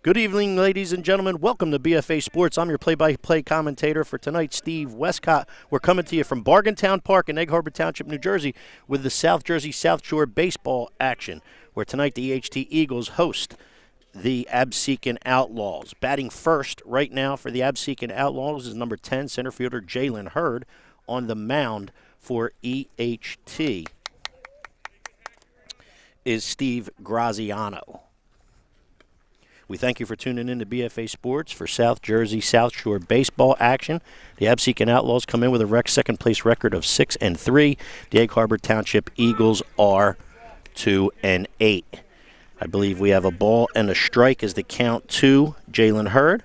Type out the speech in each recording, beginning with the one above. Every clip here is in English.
Good evening, ladies and gentlemen. Welcome to BFA Sports. I'm your play-by-play commentator for tonight, Steve Westcott. We're coming to you from Bargaintown Park in Egg Harbor Township, New Jersey, with the South Jersey South Shore baseball action, where tonight the HT Eagles host the Absecon Outlaws. Batting first right now for the Absecon Outlaws is number 10, center fielder Jalen Hurd. On the mound for EHT is Steve Graziano. We thank you for tuning in to BFA Sports for South Jersey South Shore baseball action. The Absecon Outlaws come in with a second-place record of 6-3. The Egg Harbor Township Eagles are 2-8. I believe we have a ball and a strike as the count to Jalen Hurd.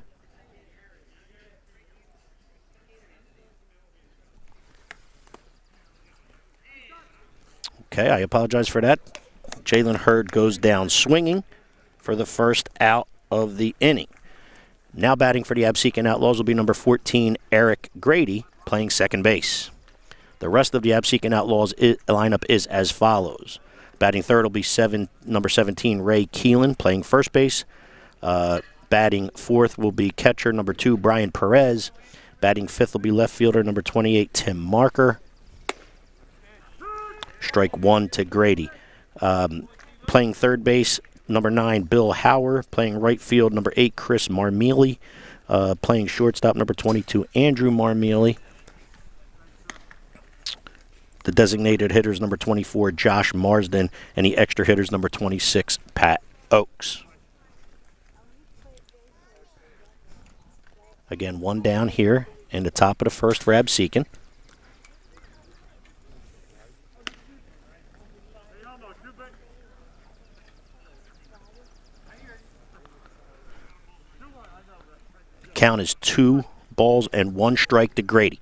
Okay, I apologize for that. Jalen Hurd goes down swinging for the first out of the inning. Now batting for the Absecon Outlaws will be number 14, Eric Grady, playing second base. The rest of the Absecon Outlaws lineup is as follows. Batting third will be number 17, Ray Keelan, playing first base. Batting fourth will be catcher number 2, Brian Perez. Batting fifth will be left fielder number 28, Tim Marker. Strike one to Grady. Playing third base, number 9, Bill Hauer. Playing right field, number 8, Chris Marmealy. Playing shortstop, number 22, Andrew Marmealy. The designated hitters, number 24, Josh Marsden. And the extra hitters, number 26, Pat Oakes. Again, one down here in the top of the first for Absecon. Count is 2 balls and 1 strike to Grady.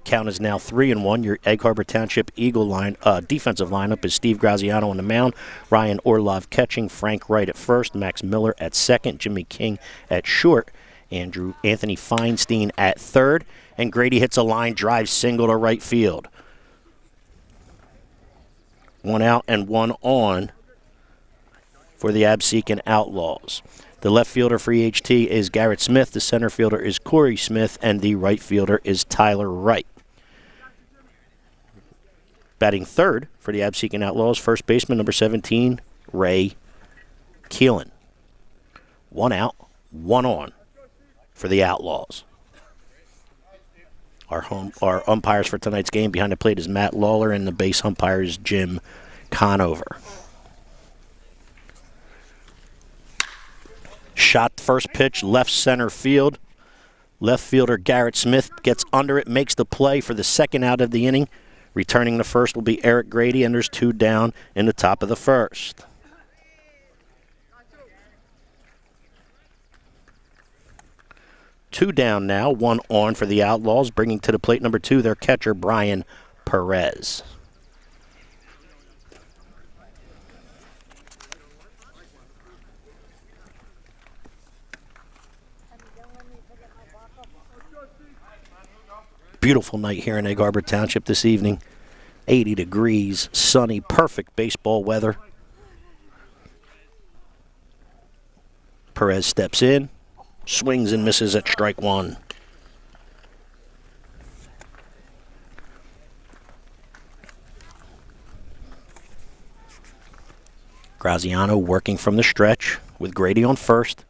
Count is now 3-1. Your Egg Harbor Township Eagle defensive lineup is Steve Graziano on the mound, Ryan Orlov catching, Frank Wright at first, Max Miller at second, Jimmy King at short, Anthony Feinstein at third, and Grady hits a line drive single to right field. 1 out and 1 on for the Absecon Outlaws. The left fielder for EHT is Garrett Smith, the center fielder is Corey Smith, and the right fielder is Tyler Wright. Batting third for the Absecon Outlaws, first baseman number 17, Ray Keelan. 1 out, 1 on for the Outlaws. Our umpires for tonight's game behind the plate is Matt Lawler, and the base umpire is Jim Conover. Shot first pitch, left center field. Left fielder Garrett Smith gets under it, makes the play for the second out of the inning. Returning the first will be Eric Grady, and there's 2 down in the top of the first. Two down now, 1 on for the Outlaws, bringing to the plate number 2, their catcher, Brian Perez. Beautiful night here in Egg Harbor Township this evening. 80 degrees, sunny, perfect baseball weather. Perez steps in. Swings and misses at strike 1. Graziano working from the stretch with Grady on first.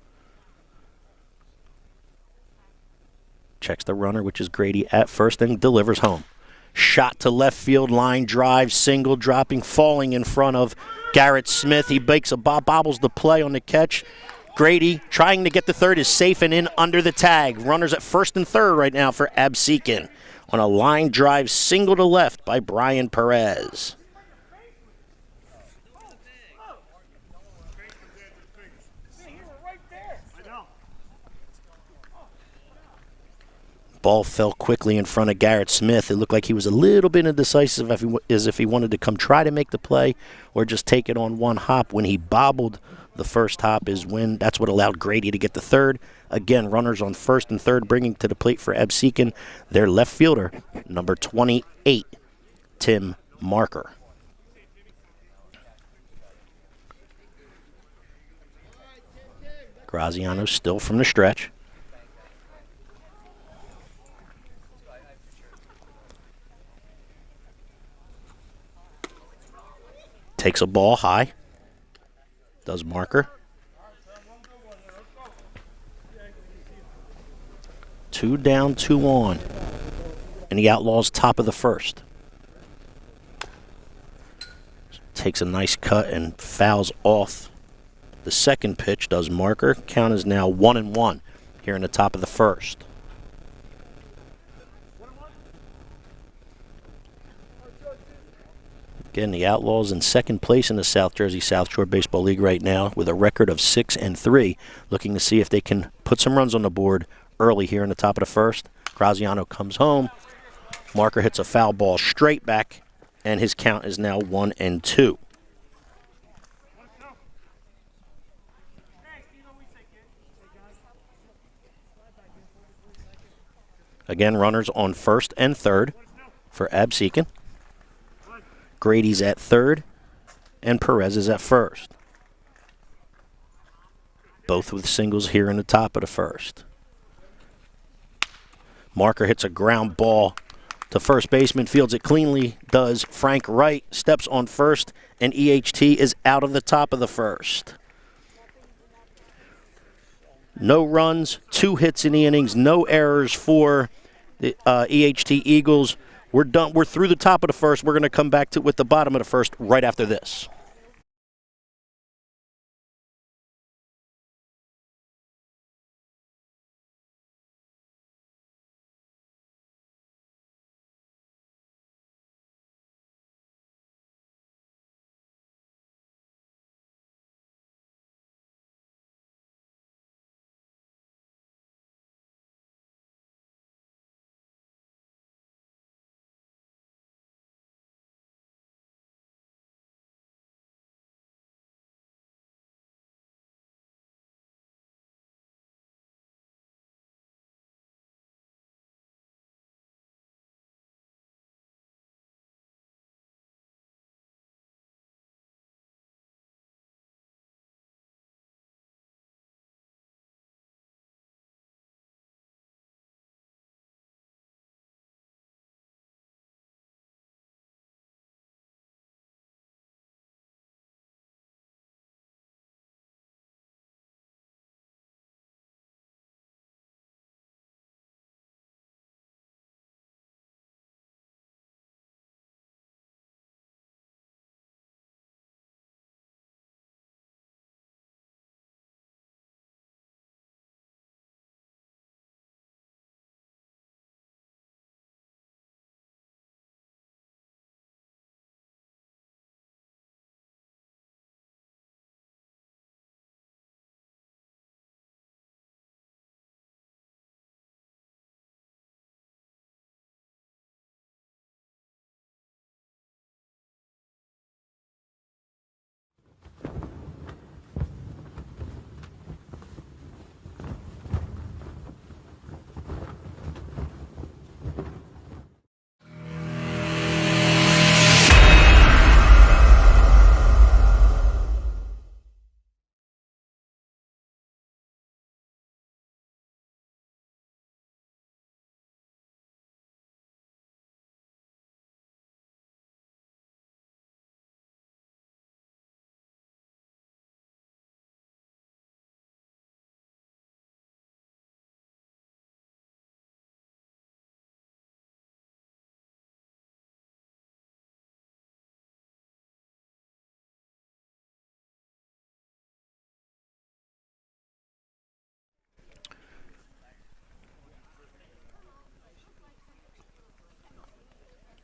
Checks the runner, which is Grady at first, and delivers home. Shot to left field, line drive, single, dropping, falling in front of Garrett Smith. He makes bobbles the play on the catch. Grady, trying to get the third, is safe and in under the tag. Runners at first and third right now for Absecon on a line drive single to left by Brian Perez. Ball fell quickly in front of Garrett Smith. It looked like he was a little bit indecisive as if he wanted to come try to make the play or just take it on one hop. When he bobbled the first hop is when that's what allowed Grady to get the third. Again, runners on first and third, bringing to the plate for Absecon their left fielder, number 28, Tim Marker. Graziano still from the stretch. Takes a ball high. Does Marker. 2 down, 2 on. And the Outlaws top of the first. Takes a nice cut and fouls off the second pitch. Does Marker. Count is now 1-1 here in the top of the first. Again, the Outlaws in second place in the South Jersey South Shore Baseball League right now with a record of 6-3, looking to see if they can put some runs on the board early here in the top of the first. Graziano comes home. Marker hits a foul ball straight back, and his count is now 1-2. Again, runners on first and third for Absecon. Grady's at third, and Perez is at first. Both with singles here in the top of the first. Marker hits a ground ball to first baseman, fields it cleanly, does Frank Wright, steps on first, and EHT is out of the top of the first. No runs, 2 hits in the innings, no errors for the EHT Eagles. We're done. We're through the top of the first. We're going to come back to with the bottom of the first right after this.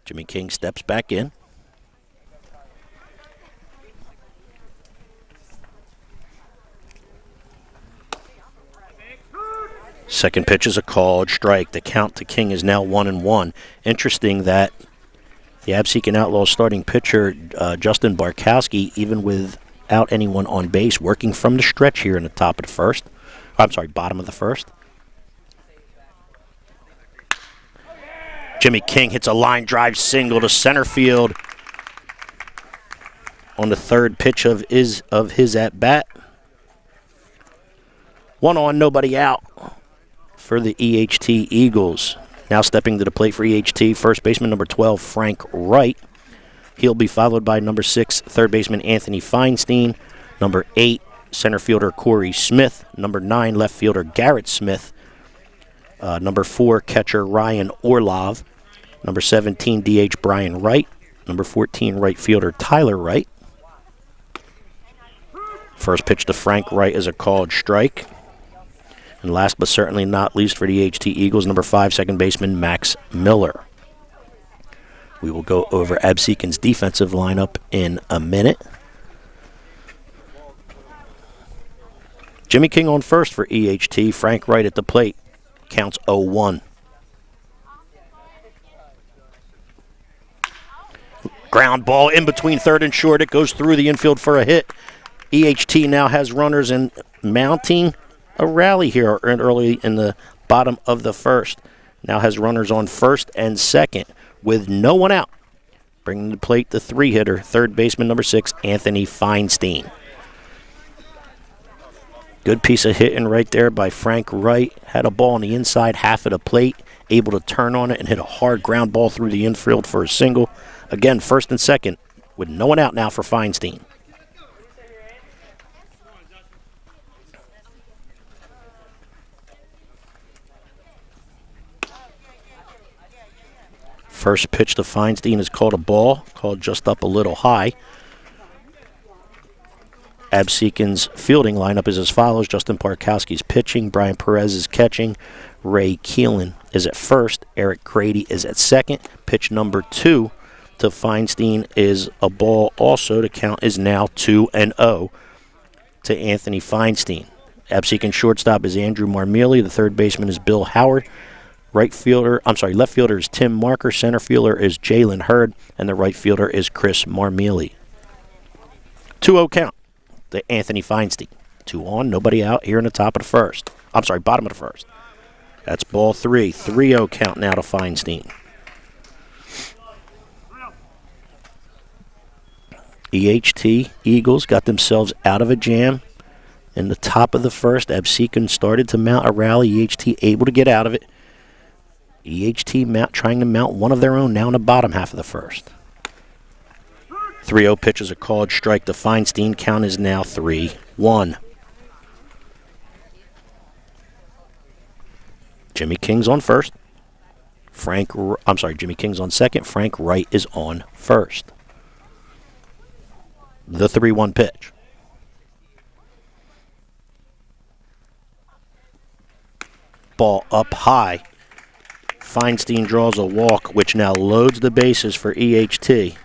Jimmy King steps back in. Second pitch is a called strike. The count to King is now 1-1. Interesting that the Absecon Outlaws starting pitcher, Justin Barkowski, even without anyone on base, working from the stretch here in the top of the first. I'm sorry, bottom of the first. Jimmy King hits a line drive single to center field on the third pitch of his at-bat. 1 on, nobody out for the EHT Eagles. Now stepping to the plate for EHT, first baseman number 12, Frank Wright. He'll be followed by number 6, third baseman Anthony Feinstein, number 8, center fielder Corey Smith, number 9, left fielder Garrett Smith, number 4, catcher Ryan Orlov, number 17, DH Brian Wright, number 14, right fielder Tyler Wright. First pitch to Frank Wright is a called strike. And last but certainly not least for the EHT Eagles, number 5, second baseman Max Miller. We will go over Absecon's defensive lineup in a minute. Jimmy King on first for EHT. Frank Wright at the plate. Counts 0-1. Ground ball in between third and short. It goes through the infield for a hit. EHT now has runners and mounting a rally here early in the bottom of the first. Now has runners on first and second with no one out. Bringing to the plate the 3-hitter, third baseman number 6, Anthony Feinstein. Good piece of hitting right there by Frank Wright. Had a ball on the inside half of the plate, able to turn on it and hit a hard ground ball through the infield for a single. Again, first and second with no one out now for Feinstein. First pitch to Feinstein is called a ball, called just up a little high. Absecon's fielding lineup is as follows. Justin Parkowski's pitching. Brian Perez is catching. Ray Keelan is at first. Eric Grady is at second. Pitch number 2 to Feinstein is a ball also. The count is now 2-0 to Anthony Feinstein. Absecon shortstop is Andrew Marmealy. The third baseman is Bill Howard. Left fielder is Tim Marker. Center fielder is Jalen Hurd. And the right fielder is Chris Marmealy. 2-0 count to Anthony Feinstein. 2 on, nobody out here in the bottom of the first. That's ball 3. 3-0 count now to Feinstein. EHT Eagles got themselves out of a jam in the top of the first. Absecon started to mount a rally. EHT able to get out of it. EHT trying to mount one of their own now in the bottom half of the first. 3-0 pitch is a called strike to Feinstein. Count is now 3-1. Jimmy King's on first. Jimmy King's on second. Frank Wright is on first. The 3-1 pitch. Ball up high. Feinstein draws a walk, which now loads the bases for EHT.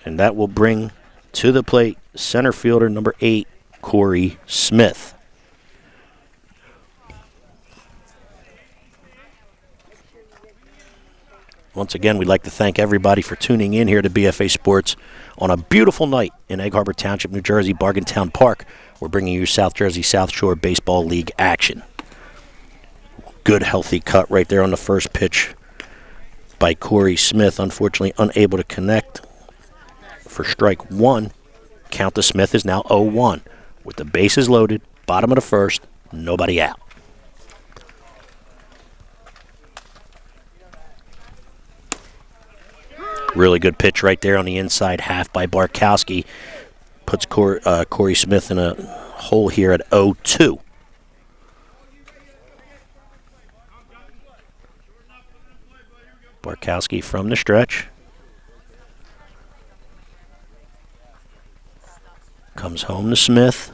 And that will bring to the plate center fielder number 8, Corey Smith. Once again, we'd like to thank everybody for tuning in here to BFA Sports on a beautiful night in Egg Harbor Township, New Jersey, Bargaintown Park. We're bringing you South Jersey South Shore Baseball League action. Good, healthy cut right there on the first pitch by Corey Smith. Unfortunately, unable to connect for strike 1. Count to Smith is now 0-1. With the bases loaded, bottom of the first, nobody out. Really good pitch right there on the inside half by Barkowski. Puts Corey Smith in a hole here at 0-2. Barkowski from the stretch. Comes home to Smith.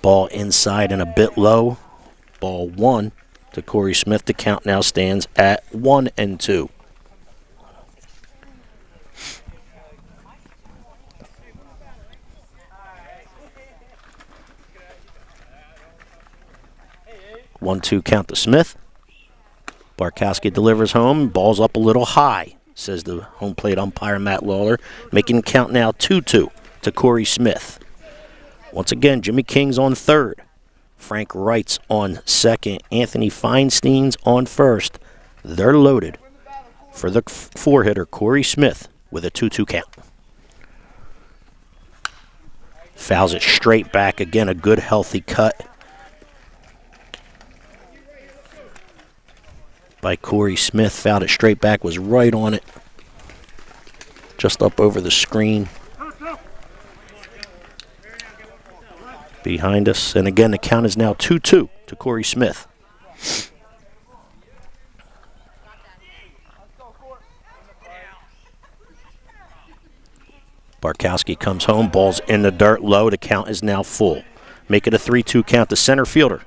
Ball inside and a bit low. Ball 1 to Corey Smith. The count now stands at 1-2. One-two count to Smith. Barkowski delivers home. Ball's up a little high, says the home plate umpire Matt Lawler, making the count now 2-2 to Corey Smith. Once again, Jimmy King's on third. Frank Wright's on second. Anthony Feinstein's on first. They're loaded for the four-hitter, Corey Smith, with a 2-2 count. Fouls it straight back. Again, a good, healthy cut by Corey Smith. Fouled it straight back, was right on it, just up over the screen behind us. And again, the count is now 2-2 to Corey Smith. Barkowski comes home, ball's in the dirt low. The count is now full. Make it a 3-2 count to center fielder,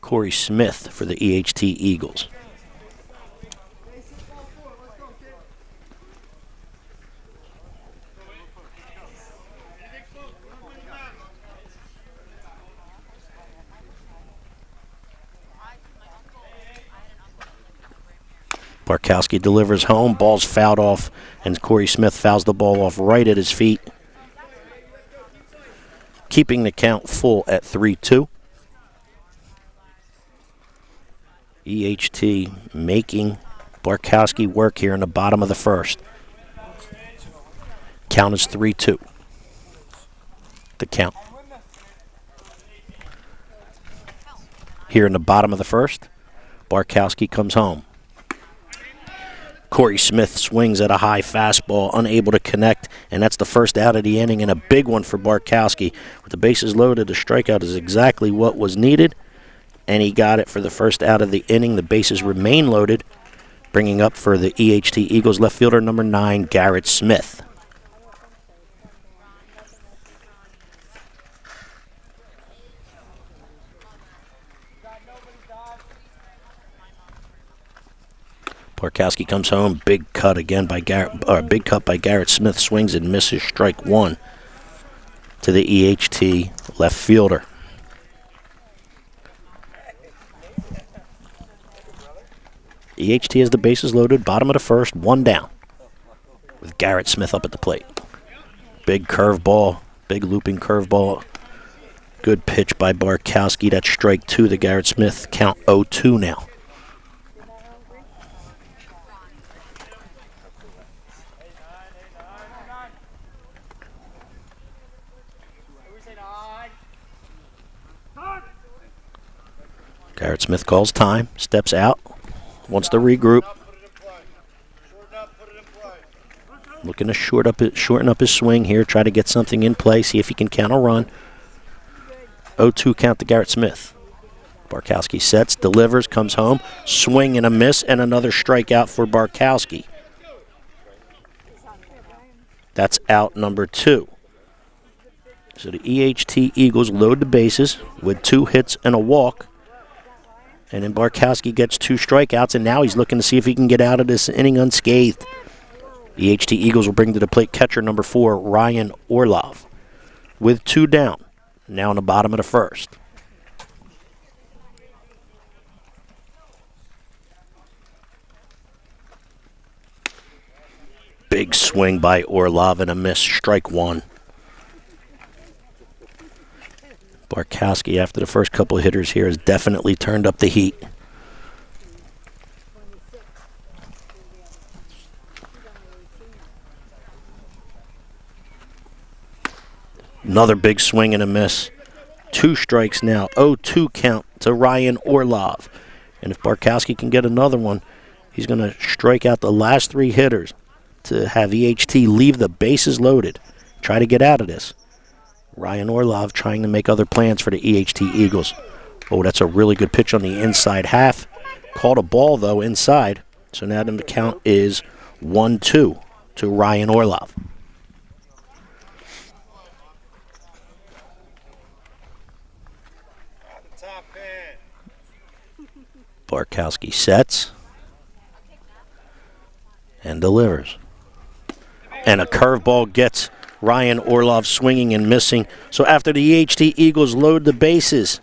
Corey Smith, for the EHT Eagles. Barkowski delivers home, ball's fouled off, and Corey Smith fouls the ball off right at his feet, keeping the count full at 3-2. EHT making Barkowski work here in the bottom of the first. Count is 3-2. The count. Here in the bottom of the first, Barkowski comes home. Corey Smith swings at a high fastball, unable to connect, and that's the first out of the inning, and a big one for Barkowski. With the bases loaded, the strikeout is exactly what was needed, and he got it for the first out of the inning. The bases remain loaded, bringing up for the EHT Eagles left fielder number 9, Garrett Smith. Barkowski comes home. Big cut again by big cut by Garrett Smith. Swings and misses. Strike one to the EHT left fielder. EHT has the bases loaded. Bottom of the first. One down with Garrett Smith up at the plate. Big curveball. Big looping curveball. Good pitch by Barkowski. That's strike two to Garrett Smith. Count 0-2 now. Garrett Smith calls time, steps out, wants to regroup. Looking to shorten up his swing here, try to get something in play, see if he can count a run. 0-2 count to Garrett Smith. Barkowski sets, delivers, comes home, swing and a miss, and another strikeout for Barkowski. That's out number 2. So the EHT Eagles load the bases with 2 hits and a walk. And then Barkowski gets 2 strikeouts, and now he's looking to see if he can get out of this inning unscathed. The EHT Eagles will bring to the plate catcher number 4, Ryan Orlov, with 2 down, now in the bottom of the first. Big swing by Orlov and a miss, strike one. Barkowski, after the first couple of hitters here, has definitely turned up the heat. Another big swing and a miss. 2 strikes now. 0-2 count to Ryan Orlov. And if Barkowski can get another one, he's going to strike out the last 3 hitters to have EHT leave the bases loaded. Try to get out of this. Ryan Orlov trying to make other plans for the EHT Eagles. Oh, that's a really good pitch on the inside half. Called a ball, though, inside. So now the count is 1-2 to Ryan Orlov. Barkowski sets and delivers. And a curveball gets Ryan Orlov swinging and missing. So after the EHT Eagles load the bases,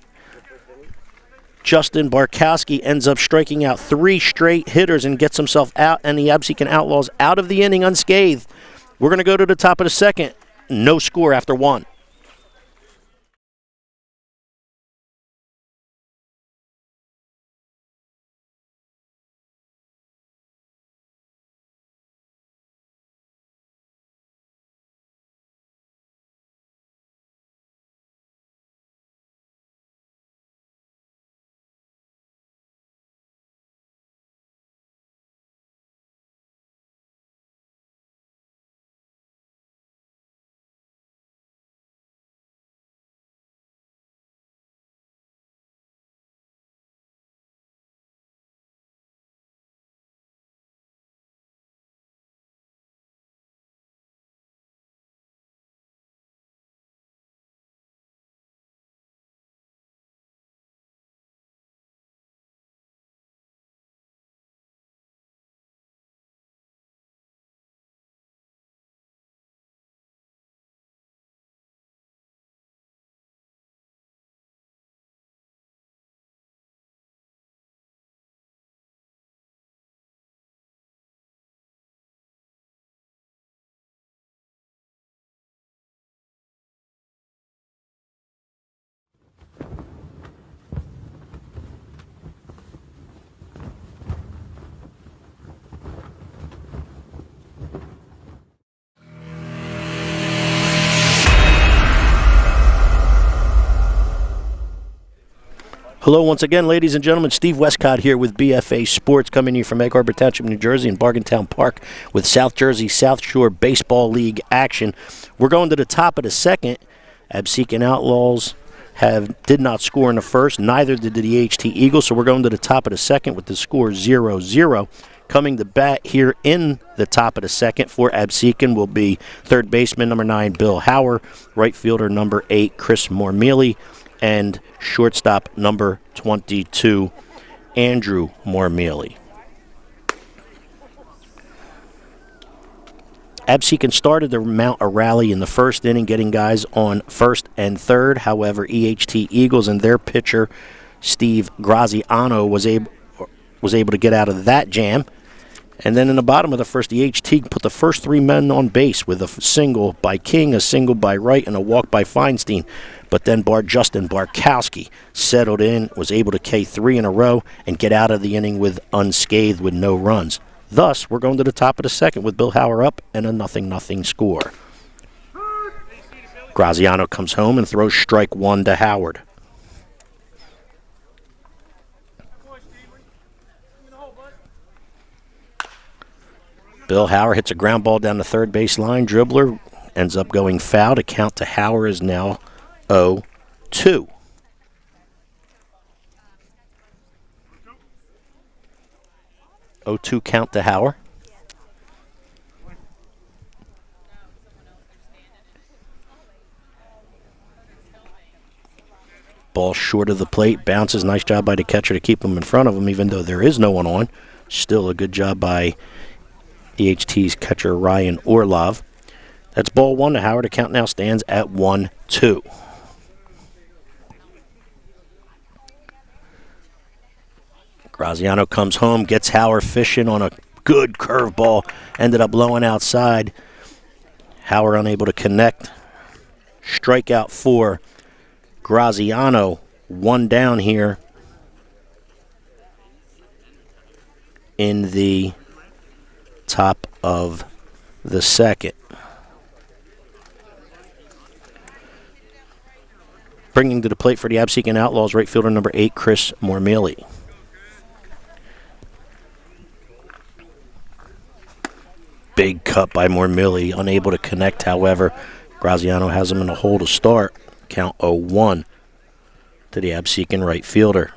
Justin Barkowski ends up striking out 3 straight hitters and gets himself out, and the Absecon Outlaws out of the inning unscathed. We're going to go to the top of the second. No score after 1. Hello once again, ladies and gentlemen. Steve Westcott here with BFA Sports, coming to you from Egg Harbor Township, New Jersey, and Bargaintown Park with South Jersey South Shore Baseball League action. We're going to the top of the second. Absecon Outlaws did not score in the first. Neither did the HT Eagles, so we're going to the top of the second with the score 0-0. Coming to bat here in the top of the second for Absecon will be third baseman number 9, Bill Hauer, right fielder number 8, Chris Mormealy, and shortstop number 22, Andrew Mormealy. Absecon started to mount a rally in the first inning, getting guys on first and third. However, EHT Eagles and their pitcher, Steve Graziano, was able to get out of that jam. And then in the bottom of the first, the HT put the first three men on base with a single by King, a single by Wright, and a walk by Feinstein. But then Justin Barkowski settled in, was able to K3 in a row, and get out of the inning with unscathed with no runs. Thus, we're going to the top of the second with Bill Hauer up and a 0-0 score. Graziano comes home and throws strike one to Howard. Bill Hauer hits a ground ball down the third base line. Dribbler ends up going foul. The count to Hauer is now 0-2. 0-2 count to Hauer. Ball short of the plate, bounces. Nice job by the catcher to keep him in front of him, even though there is no one on. Still a good job by EHT's catcher Ryan Orlov. That's ball one to Howard. The count now stands at 1-2. Graziano comes home, gets Howard fishing on a good curveball. Ended up blowing outside. Howard unable to connect. Strikeout for Graziano. One down here in the top of the second. Bringing to the plate for the Absecon Outlaws, right fielder number 8, Chris Mormealy. Big cut by Mormealy, unable to connect, however. Graziano has him in a hole to start. Count 0-1 to the Absecon right fielder.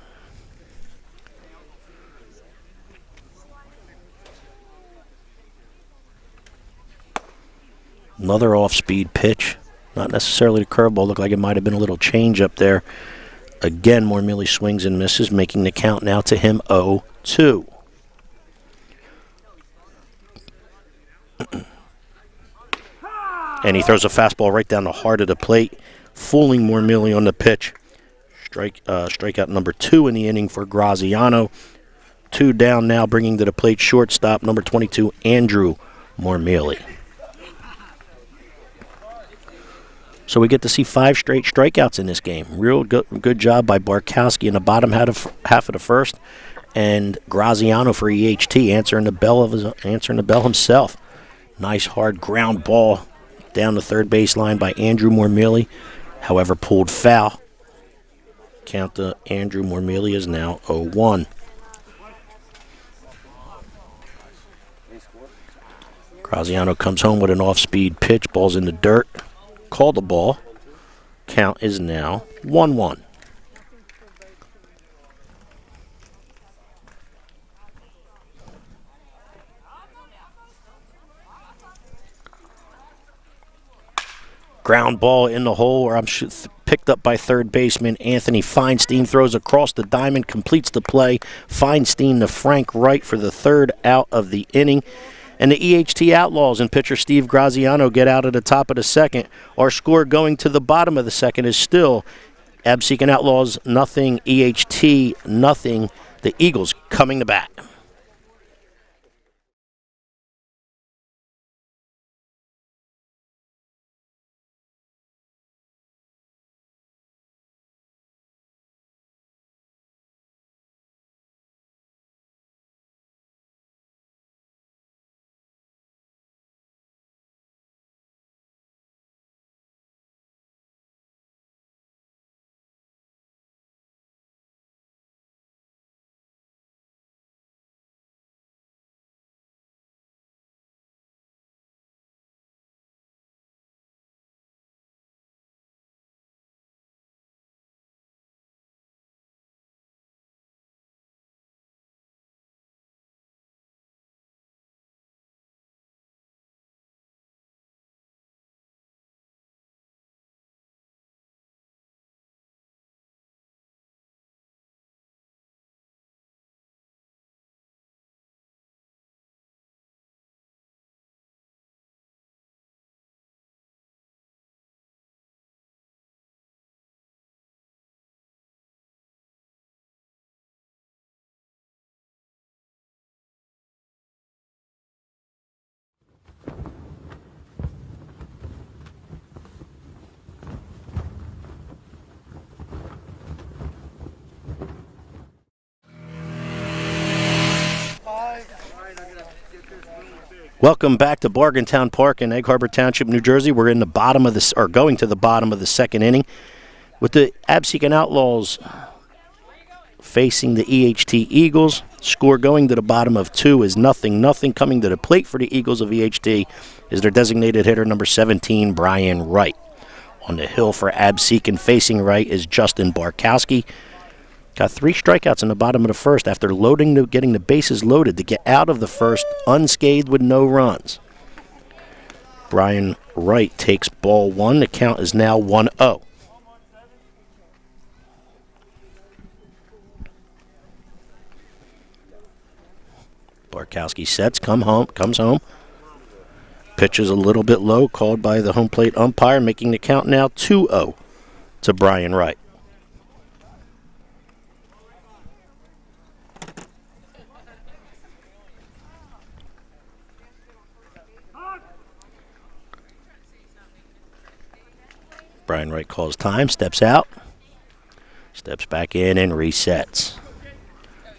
Another off-speed pitch. Not necessarily the curveball. Looked like it might have been a little change up there. Again, Mormealy swings and misses, making the count now to him 0-2. And he throws a fastball right down the heart of the plate, fooling Mormealy on the pitch. Strikeout number 2 in the inning for Graziano. 2 down now, bringing to the plate shortstop number 22, Andrew Mormealy. So we get to see 5 straight strikeouts in this game. Real good job by Barkowski in the bottom half of the first, and Graziano for EHT answering the bell himself. Nice hard ground ball down the third base line by Andrew Mormealy, however pulled foul. Count to Andrew Mormealy is now 0-1. Graziano comes home with an off-speed pitch. Ball's in the dirt. Call the ball. Count is now 1-1. Ground ball in the hole, or picked up by third baseman Anthony Feinstein. Throws across the diamond, completes the play. Feinstein to Frank Wright for the third out of the inning. And the EHT Outlaws and pitcher Steve Graziano get out at the top of the second. Our score going to the bottom of the second is still Absecon Outlaws 0, EHT 0. The Eagles coming to bat. Welcome back to Bargaintown Park in Egg Harbor Township, New Jersey. We're in the bottom of this, or going to the bottom of the second inning, with the Absecon Outlaws facing the EHT Eagles. Score going to the bottom of 2 is 0-0. Coming to the plate for the Eagles of EHT is their designated hitter, number 17, Brian Wright. On the hill for Absecon facing right is Justin Barkowski. Got 3 strikeouts in the bottom of the first after getting the bases loaded to get out of the first unscathed with no runs. Brian Wright takes ball 1. The count is now 1-0. Barkowski sets, comes home. Pitch is a little bit low, called by the home plate umpire, making the count now 2-0 to Brian Wright. Brian Wright calls time, steps out, steps back in and resets.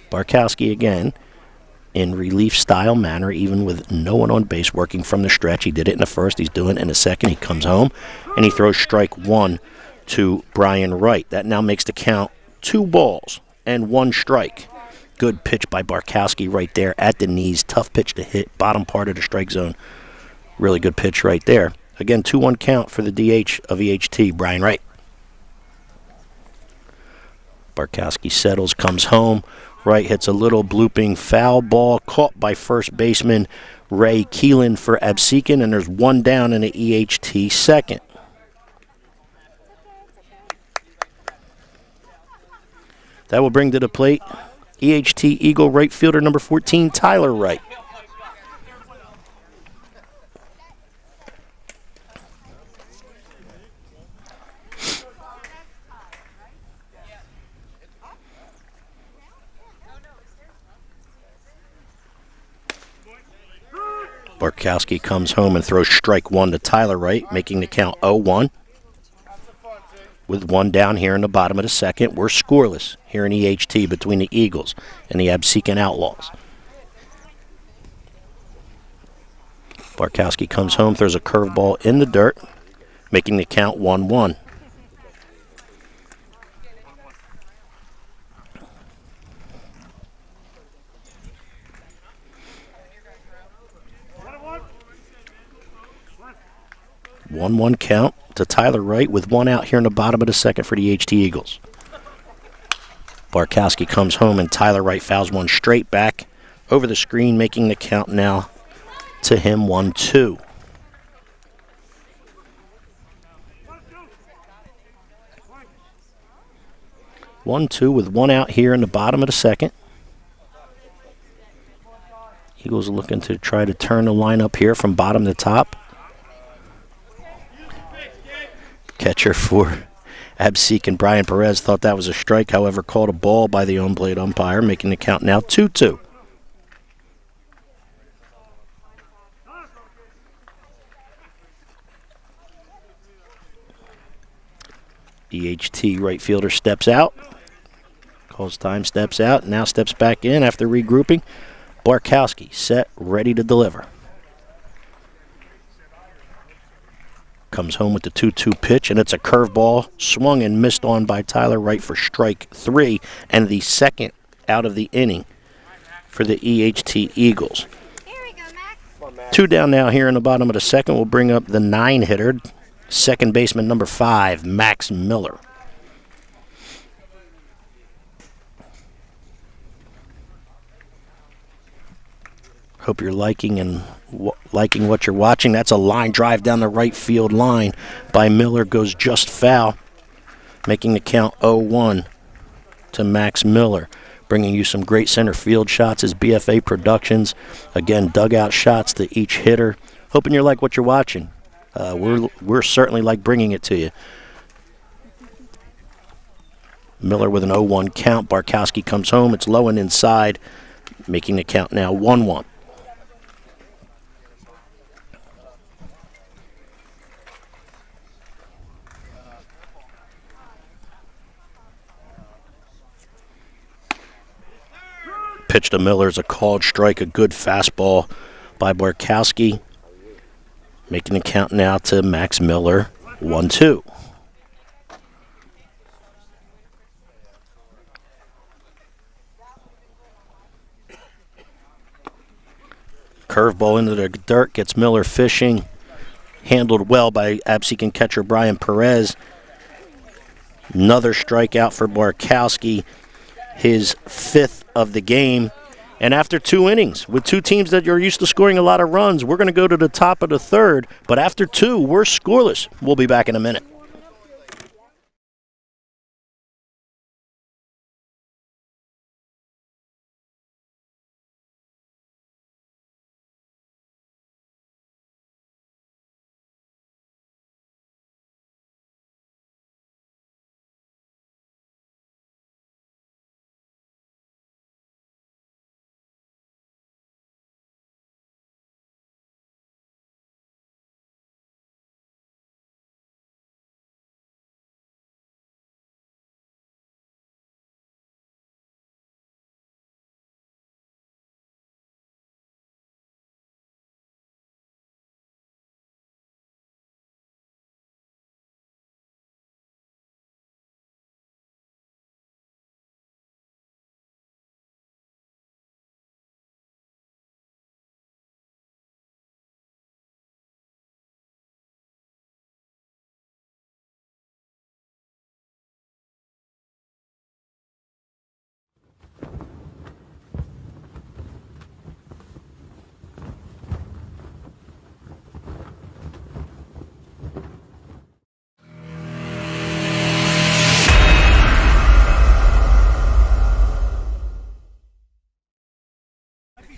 Barkowski again in relief style manner, even with no one on base, working from the stretch. He did it in the first, he's doing it in the second. He comes home and he throws strike 1 to Brian Wright. That now makes the count 2 balls and 1 strike. Good pitch by Barkowski right there at the knees. Tough pitch to hit, bottom part of the strike zone. Really good pitch right there. Again, 2-1 count for the DH of EHT, Brian Wright. Barkowski settles, comes home. Wright hits a little blooping foul ball caught by first baseman Ray Keelan for Absecon, and there's 1 down in the EHT second. That will bring to the plate EHT Eagle right fielder number 14, Tyler Wright. Barkowski comes home and throws strike 1 to Tyler Wright, making the count 0-1. With 1 down here in the bottom of the second, we're scoreless here in EHT between the Eagles and the Absecon Outlaws. Barkowski comes home, throws a curveball in the dirt, making the count 1-1. One count to Tyler Wright with 1 out here in the bottom of the second for the HT Eagles. Barkowski comes home and Tyler Wright fouls 1 straight back over the screen, making the count now to him 1-2. With 1 out here in the bottom of the second. Eagles are looking to try to turn the lineup here from bottom to top. Catcher for Absecon, Brian Perez, thought that was a strike, however, called a ball by the home plate umpire, making the count now 2-2. EHT right fielder steps out, calls time, steps out, now steps back in after regrouping. Barkowski set, ready to deliver. Comes home with the 2-2 pitch, and it's a curveball swung and missed on by Tyler Wright for strike 3, and the second out of the inning for the EHT Eagles. Here we go, Max. 2 down now here in the bottom of the second. We'll bring up the 9-hitter, second baseman number 5, Max Miller. Hope you're liking what you're watching. That's a line drive down the right field line by Miller, goes just foul, making the count 0-1 to Max Miller. Bringing you some great center field shots is BFA Productions. Again, dugout shots to each hitter. Hoping you like what you're watching. We're certainly like bringing it to you. Miller with an 0-1 count. Barkowski comes home. It's low and inside, making the count now 1-1. Pitch to Miller is a called strike, a good fastball by Barkowski, making the count now to Max Miller, 1-2. Curveball into the dirt, gets Miller fishing. Handled well by Absecon catcher Brian Perez. Another strikeout for Barkowski, his 5th of the game. And after 2 innings, with 2 teams that are used to scoring a lot of runs, we're going to go to the top of the 3rd. But after 2, we're scoreless. We'll be back in a minute.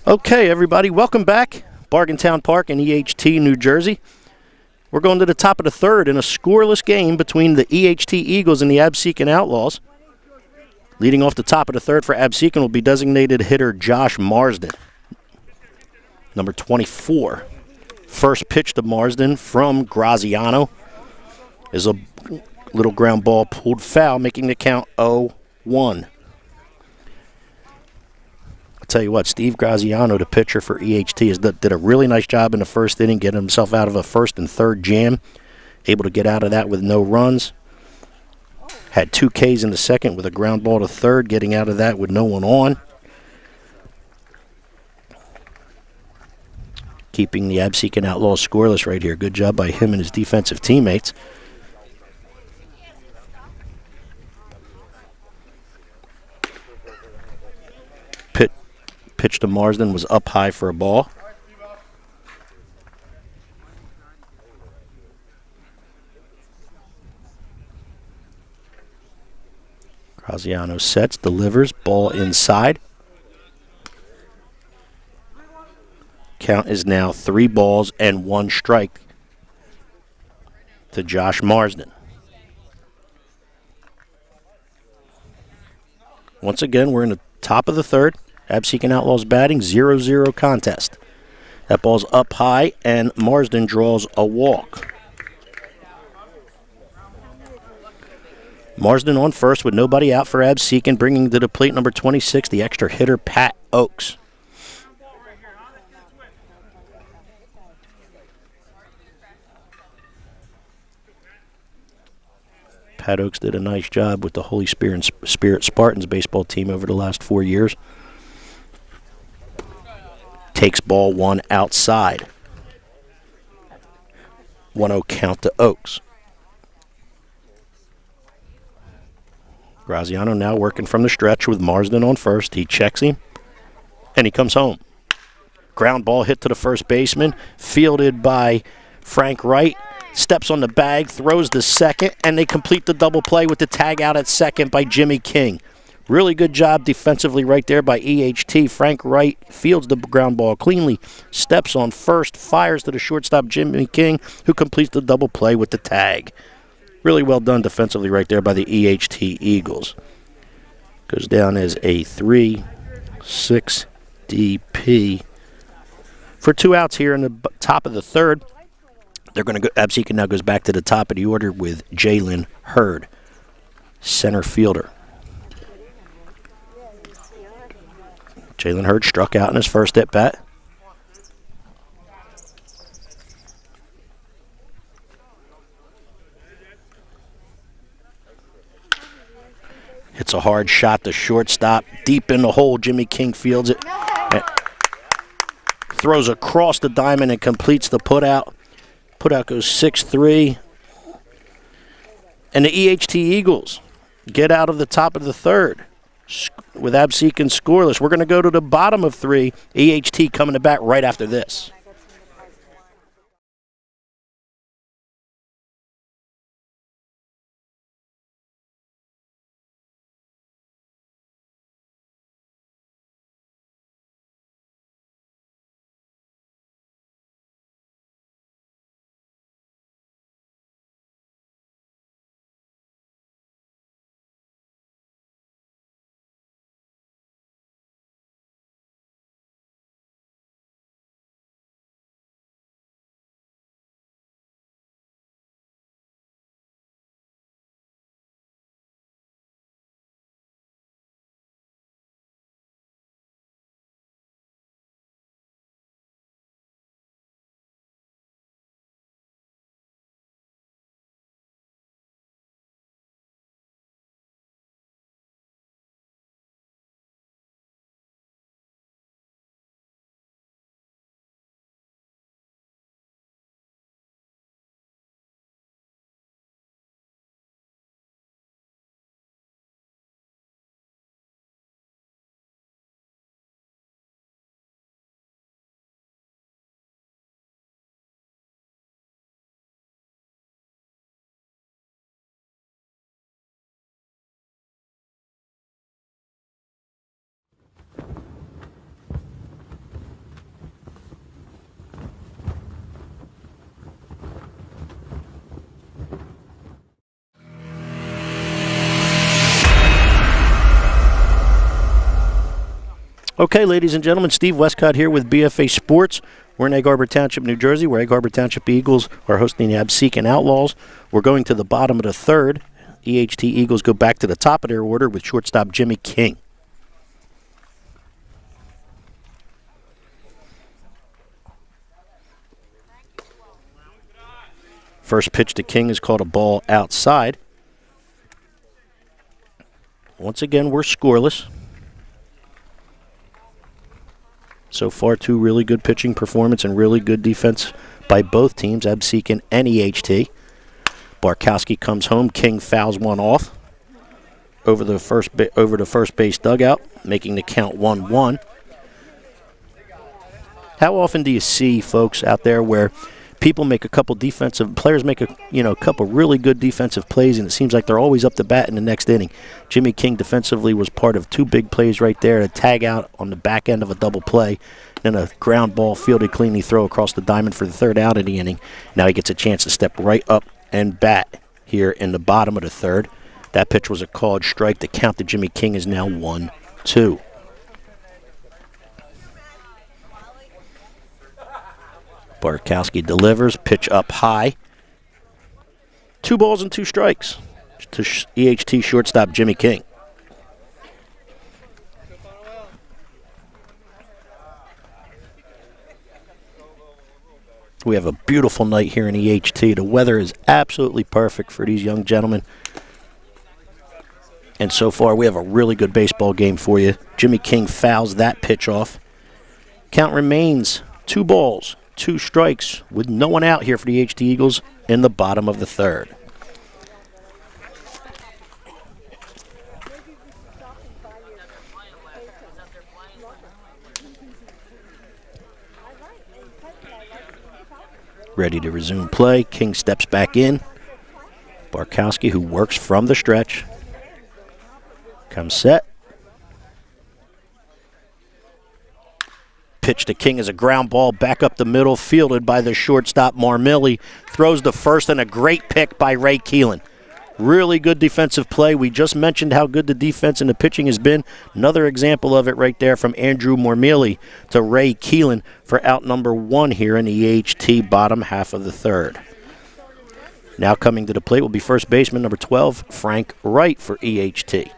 Okay, everybody, welcome back. Bargaintown Park in EHT, New Jersey. We're going to the top of the 3rd in a scoreless game between the EHT Eagles and the Absecon Outlaws. Leading off the top of the 3rd for Absecon will be designated hitter Josh Marsden, number 24. First pitch to Marsden from Graziano is a little ground ball pulled foul, making the count 0-1. Tell you what, Steve Graziano, the pitcher for EHT, did a really nice job in the 1st inning, getting himself out of a 1st and 3rd jam, able to get out of that with no runs. Had 2 Ks in the 2nd with a ground ball to 3rd, getting out of that with no one on. Keeping the Absecon Outlaws scoreless right here. Good job by him and his defensive teammates. Pitch to Marsden was up high for a ball. Graziano sets, delivers, ball inside. Count is now 3 balls and 1 strike to Josh Marsden. Once again, we're in the top of the 3rd. Absecon Outlaws batting, 0-0 contest. That ball's up high, and Marsden draws a walk. Marsden on first with nobody out for Absecon, bringing to the plate number 26, the extra hitter, Pat Oakes. Pat Oakes did a nice job with the Holy Spirit Spartans baseball team over the last 4 years. Takes ball 1 outside. 1-0 count to Oakes. Graziano now working from the stretch with Marsden on first. He checks him, and he comes home. Ground ball hit to the first baseman, fielded by Frank Wright. Steps on the bag, throws the second, and they complete the double play with the tag out at second by Jimmy King. Really good job defensively right there by EHT. Frank Wright fields the ground ball cleanly, steps on first, fires to the shortstop Jimmy King, who completes the double play with the tag. Really well done defensively right there by the EHT Eagles. Goes down as a 3-6 DP. For 2 outs here in the top of the 3rd. They're going to go. Absecon now goes back to the top of the order with Jalen Hurd, center fielder. Jalen Hurd struck out in his first at bat. Hits a hard shot to shortstop. Deep in the hole, Jimmy King fields it. Throws across the diamond and completes the putout. Putout goes 6-3. And the EHT Eagles get out of the top of the third with Absecon scoreless. We're going to go to the bottom of 3. EHT coming to bat right after this. Okay, ladies and gentlemen, Steve Westcott here with BFA Sports. We're in Egg Harbor Township, New Jersey, where Egg Harbor Township Eagles are hosting the Absecon Outlaws. We're going to the bottom of the third. EHT Eagles go back to the top of their order with shortstop Jimmy King. First pitch to King is called a ball outside. Once again, we're scoreless. So far, 2 really good pitching performance and really good defense by both teams, Absecon and EHT. Barkowski comes home. King fouls one off over the first base dugout, making the count 1-1. How often do you see folks out there where people make a couple players make a couple really good defensive plays, and it seems like they're always up to bat in the next inning? Jimmy King defensively was part of 2 big plays right there, a tag out on the back end of a double play, then a ground ball fielded cleanly throw across the diamond for the 3rd out of the inning. Now he gets a chance to step right up and bat here in the bottom of the 3rd. That pitch was a called strike. The count to Jimmy King is now 1-2. Barkowski delivers, pitch up high. 2 balls and 2 strikes to EHT shortstop Jimmy King. We have a beautiful night here in EHT. The weather is absolutely perfect for these young gentlemen. And so far, we have a really good baseball game for you. Jimmy King fouls that pitch off. Count remains 2 balls, 2 strikes with no one out here for the EHT Eagles in the bottom of the 3rd. Ready to resume play. King steps back in. Barkowski, who works from the stretch, comes set. Pitch to King is a ground ball back up the middle, fielded by the shortstop Marmilli. Throws the first, and a great pick by Ray Keelan. Really good defensive play. We just mentioned how good the defense and the pitching has been. Another example of it right there from Andrew Marmilli to Ray Keelan for out number 1 here in the EHT bottom half of the 3rd. Now coming to the plate will be first baseman number 12, Frank Wright for EHT.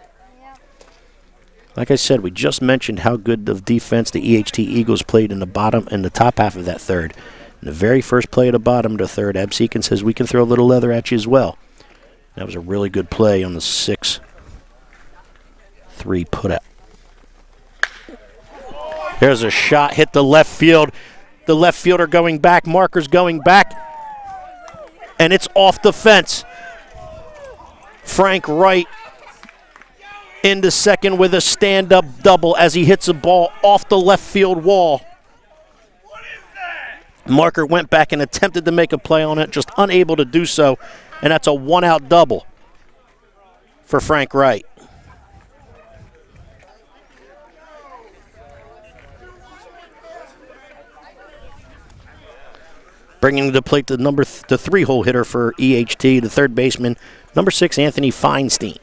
Like I said, we just mentioned how good of defense the EHT Eagles played in the top half of that 3rd. In the very first play at the bottom of the 3rd, Absecon says we can throw a little leather at you as well. That was a really good play on the 6 3 put out. There's a shot, hit the left field. The left fielder going back, marker's going back, and it's off the fence. Frank Wright into second with a stand-up double as he hits a ball off the left field wall. Marker went back and attempted to make a play on it, just unable to do so, and that's a one-out double for Frank Wright. Bringing to the plate the 3-hole hitter for EHT, the third baseman, number 6, Anthony Feinstein.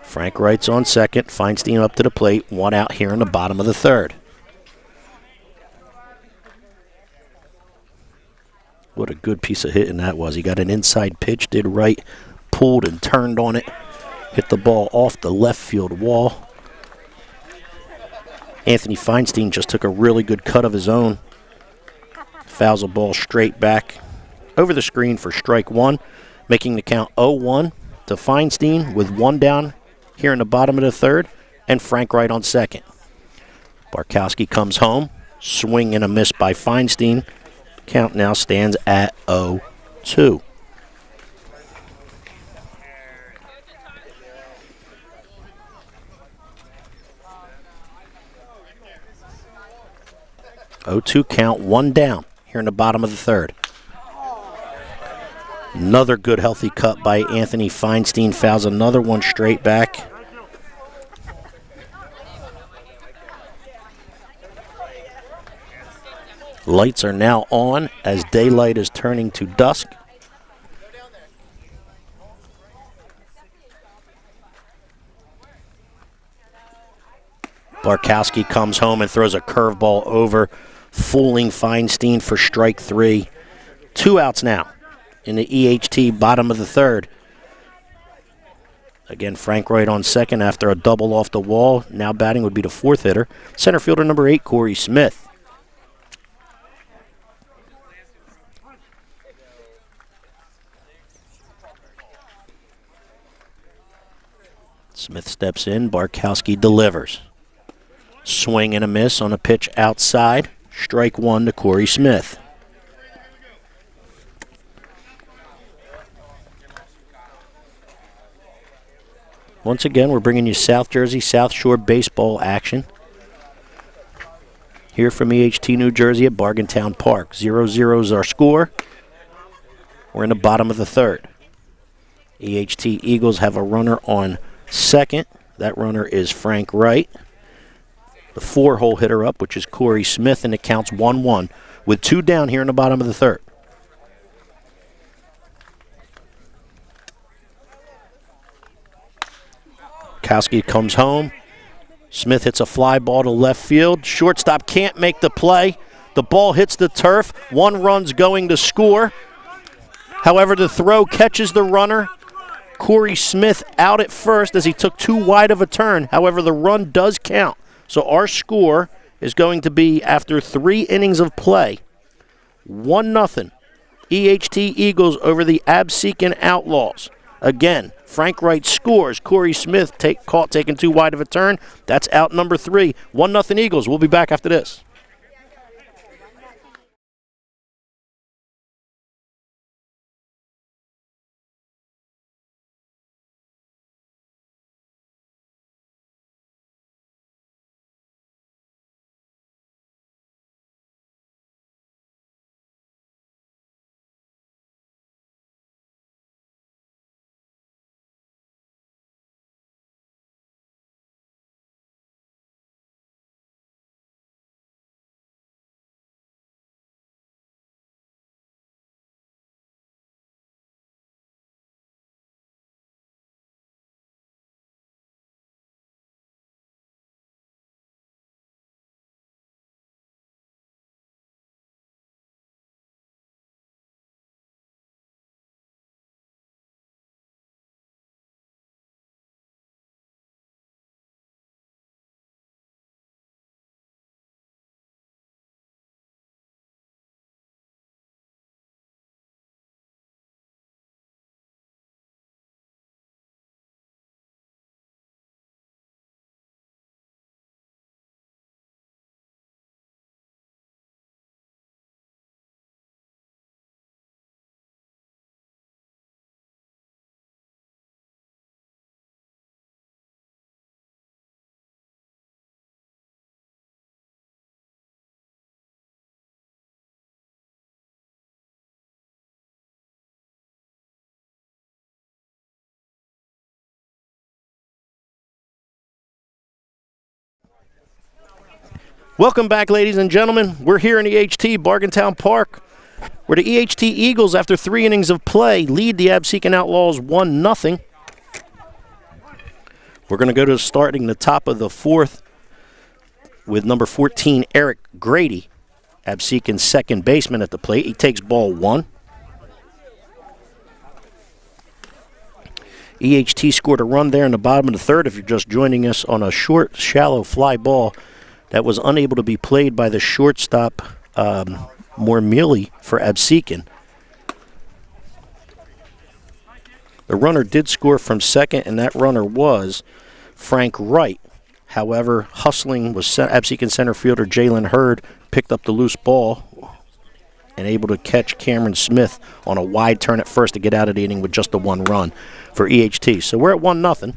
Frank Wright's on second, Feinstein up to the plate, one out here in the bottom of the third. What a good piece of hitting that was. He got an inside pitch, did right, pulled and turned on it, hit the ball off the left field wall. Anthony Feinstein just took a really good cut of his own. Fouls a ball straight back over the screen for strike one, making the count 0-1 to Feinstein with one down here in the bottom of the third, and Frank Wright on second. Barkowski comes home, swing and a miss by Feinstein. Count now stands at 0-2. Count, one down here in the bottom of the third. Another good healthy cut by Anthony Feinstein, fouls another one straight back. Lights are now on as daylight is turning to dusk. Barkowski comes home and throws a curveball over, fooling Feinstein for strike 3. 2 outs now in the EHT bottom of the third. Again, Frank Wright on second after a double off the wall. Now batting would be the 4th hitter, center fielder number 8, Corey Smith. Smith steps in, Barkowski delivers. Swing and a miss on a pitch outside. Strike 1 to Corey Smith. Once again, we're bringing you South Jersey, South Shore baseball action here from EHT New Jersey at Bargaintown Park. 0-0 is our score. We're in the bottom of the third. EHT Eagles have a runner on second. That runner is Frank Wright. The 4-hole hitter up, which is Corey Smith, and it counts 1-1 with 2 down here in the bottom of the third. Kowski comes home. Smith hits a fly ball to left field. Shortstop can't make the play. The ball hits the turf. 1 run's going to score. However, the throw catches the runner. Corey Smith out at first as he took too wide of a turn. However, the run does count. So our score is going to be, after 3 innings of play, 1-0. EHT Eagles over the Absecon Outlaws. Again, Frank Wright scores. Corey Smith caught taking too wide of a turn. That's out number 3. 1-0 Eagles. We'll be back after this. Welcome back, ladies and gentlemen. We're here in EHT, Bargaintown Park, where the EHT Eagles, after 3 innings of play, lead the Absecon Outlaws 1-0. We're going to go to starting the top of the 4th with number 14, Eric Grady, Absecon's second baseman at the plate. He takes ball 1. EHT scored a run there in the bottom of the 3rd. If you're just joining us, on a short, shallow fly ball that was unable to be played by the shortstop, Mormili, for Absecon. The runner did score from second, and that runner was Frank Wright. However, hustling was Absecon center fielder Jalen Hurd, picked up the loose ball and able to catch Cameron Smith on a wide turn at first to get out of the inning with just the 1 run for EHT. So we're at 1-0.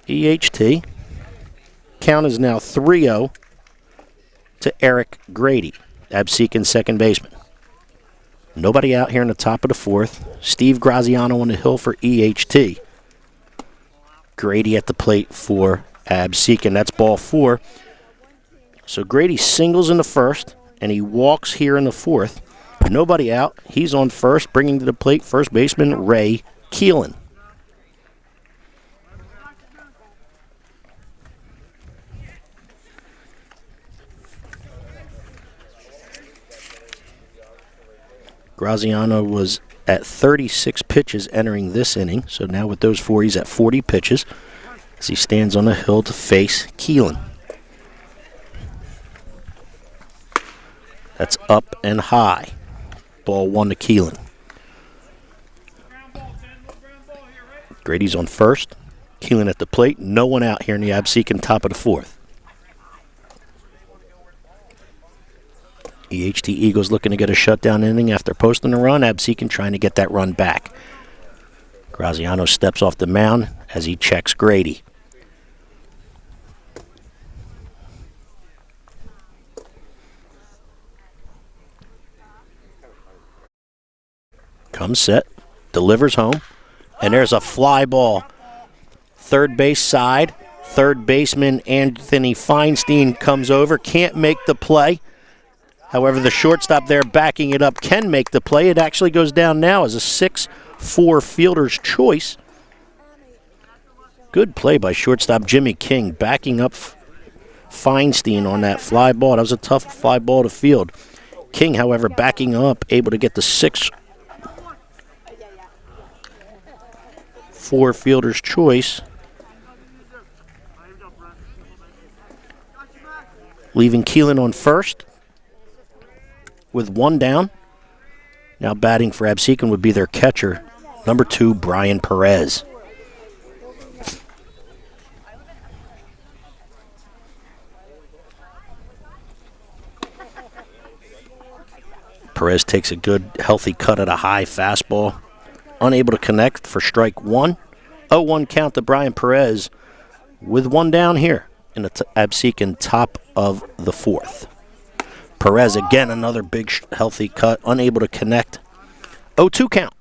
EHT. Count is now 3-0 to Eric Grady, Absecon's second baseman. Nobody out here in the top of the 4th. Steve Graziano on the hill for EHT. Grady at the plate for Absecon. That's ball 4. So Grady singles in the 1st, and he walks here in the 4th. Nobody out. He's on first, bringing to the plate first baseman Ray Keelan. Graziano was at 36 pitches entering this inning, so now with those 4, he's at 40 pitches as he stands on the hill to face Keelan. That's up and high. Ball 1 to Keelan. Grady's on first. Keelan at the plate. No one out here in the Absecon top of the 4th. EHT Eagles looking to get a shutdown inning after posting a run. Absecon trying to get that run back. Graziano steps off the mound as he checks Grady. Comes set, delivers home, and there's a fly ball. Third base side. Third baseman Anthony Feinstein comes over, can't make the play. However, the shortstop there backing it up can make the play. It actually goes down now as a 6-4 fielder's choice. Good play by shortstop Jimmy King, backing up Feinstein on that fly ball. That was a tough fly ball to field. King, however, backing up, able to get the 6-4 fielder's choice, leaving Keelan on first with 1 down. Now batting for Absecon would be their catcher, number 2, Brian Perez. Perez takes a good, healthy cut at a high fastball. Unable to connect for strike 1. 0-1 count to Brian Perez with 1 down here in the Absecon top of the 4th. Perez again, another big healthy cut, unable to connect. 0-2 count.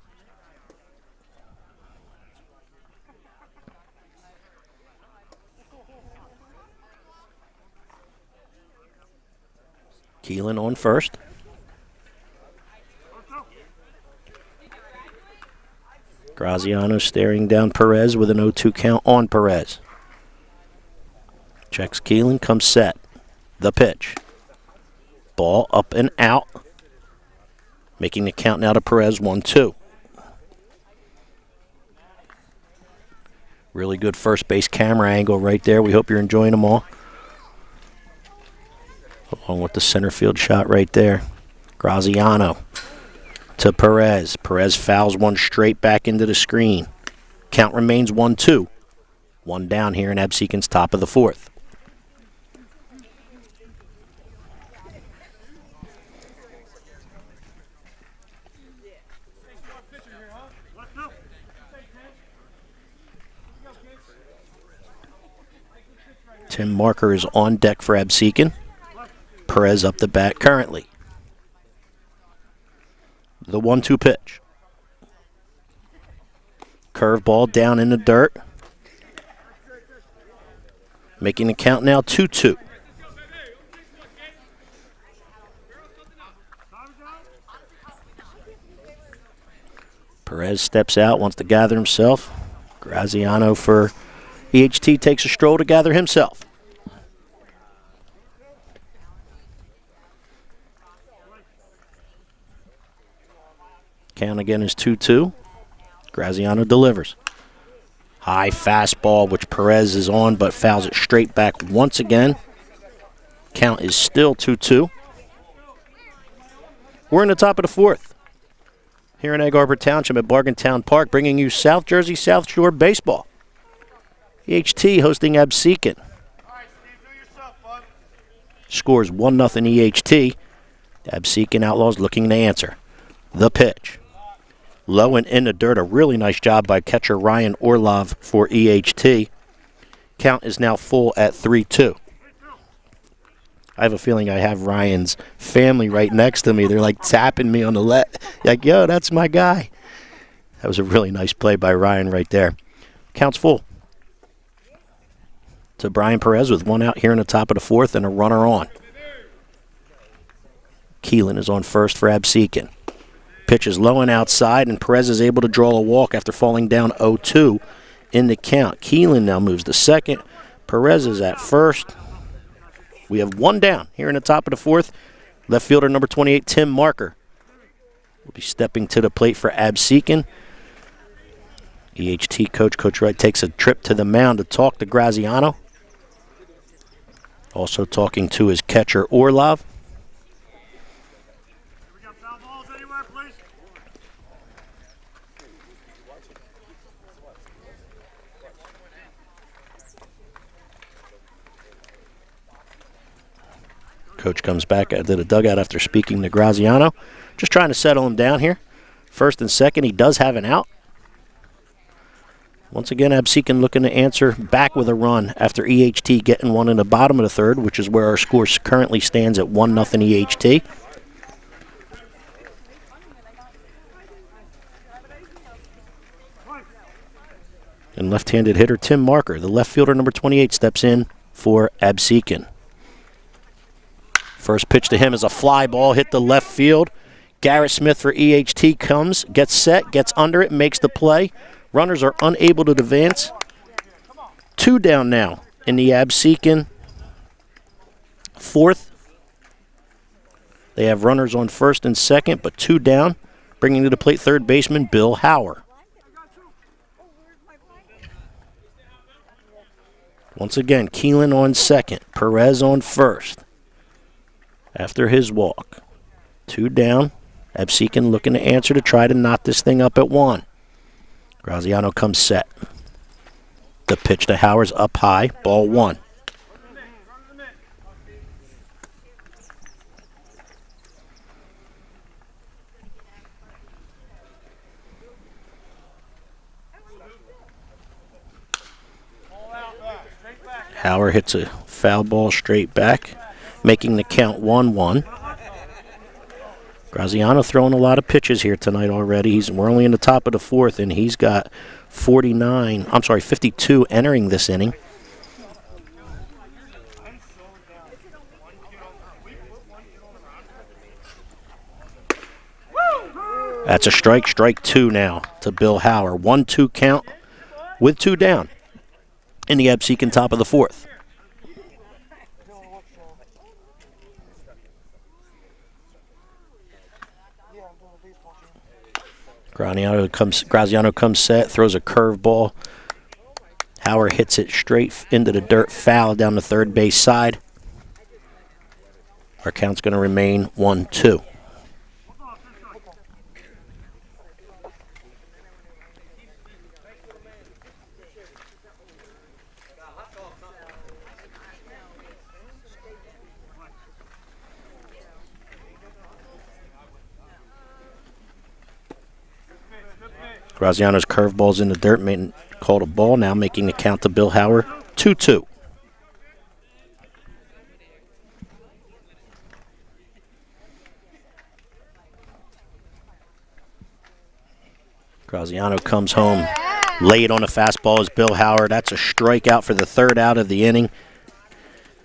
Keelan on first. Graziano staring down Perez with an 0-2 count on Perez. Checks Keelan, comes set. The pitch. Ball up and out. Making the count now to Perez, 1-2. Really good first base camera angle right there. We hope you're enjoying them all. Along with the center field shot right there. Graziano to Perez. Perez fouls one straight back into the screen. Count remains 1-2. 1 down here in Absecon's top of the 4th. Tim Marker is on deck for Absecon. Perez up the bat currently. The 1-2 pitch. Curveball down in the dirt. Making the count now 2-2. Perez steps out, wants to gather himself. Graziano for EHT takes a stroll to gather himself. Count again is 2-2. Graziano delivers. High fastball, which Perez is on, but fouls it straight back once again. Count is still 2-2. We're in the top of the fourth here in Egg Harbor Township at Bargaintown Park, bringing you South Jersey South Shore baseball. EHT hosting Absecon. Scores 1-0 EHT. Absecon Outlaws looking to answer. The pitch. Low and in the dirt. A really nice job by catcher Ryan Orlov for EHT. Count is now full at 3-2. I have a feeling I have Ryan's family right next to me. They're like tapping me on the left. Like, yo, that's my guy. That was a really nice play by Ryan right there. Count's full. To Brian Perez with one out here in the top of the fourth and a runner on. Keelan is on first for Absecon. Pitch is low and outside, and Perez is able to draw a walk after falling down 0-2 in the count. Keelan now moves to second. Perez is at first. We have one down here in the top of the fourth. Left fielder number 28, Tim Marker, will be stepping to the plate for Absecon. EHT coach, Coach Wright, takes a trip to the mound to talk to Graziano. Also talking to his catcher, Orlov. Coach comes back to the dugout after speaking to Graziano. Just trying to settle him down here. First and second, he does have an out. Once again, Absecon looking to answer back with a run after EHT getting one in the bottom of the third, which is where our score currently stands at 1-0 EHT. And left-handed hitter Tim Marker, the left fielder number 28, steps in for Absecon. First pitch to him is a fly ball, hit the left field. Garrett Smith for EHT comes, gets set, gets under it, makes the play. Runners are unable to advance. Two down now in the Absecon fourth. They have runners on first and second, but two down, bringing to the plate third baseman Bill Hauer. Once again, Keelan on second, Perez on first. After his walk, two down. Absecon looking to answer to try to knot this thing up at one. Graziano comes set. The pitch to Howard's up high, ball one. Howard hits a foul ball straight back, making the count 1-1. Graziano throwing a lot of pitches here tonight already. We're only in the top of the fourth, and he's got 52 entering this inning. That's a strike, strike two now to Bill Hauer. 1-2 count with two down in the Absecon top of the fourth. Graziano comes set, throws a curveball. Hauer hits it straight into the dirt, foul down the third base side. Our count's going to remain 1-2. Graziano's curveball's in the dirt, called a ball now, making the count to Bill Hauer 2-2. Graziano comes home late on a fastball as Bill Hauer. That's a strikeout for the third out of the inning.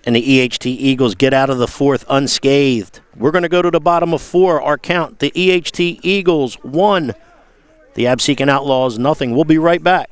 And the EHT Eagles get out of the fourth unscathed. We're going to go to the bottom of four. Our count, the EHT Eagles 1, The Absecon Outlaws, nothing. We'll be right back.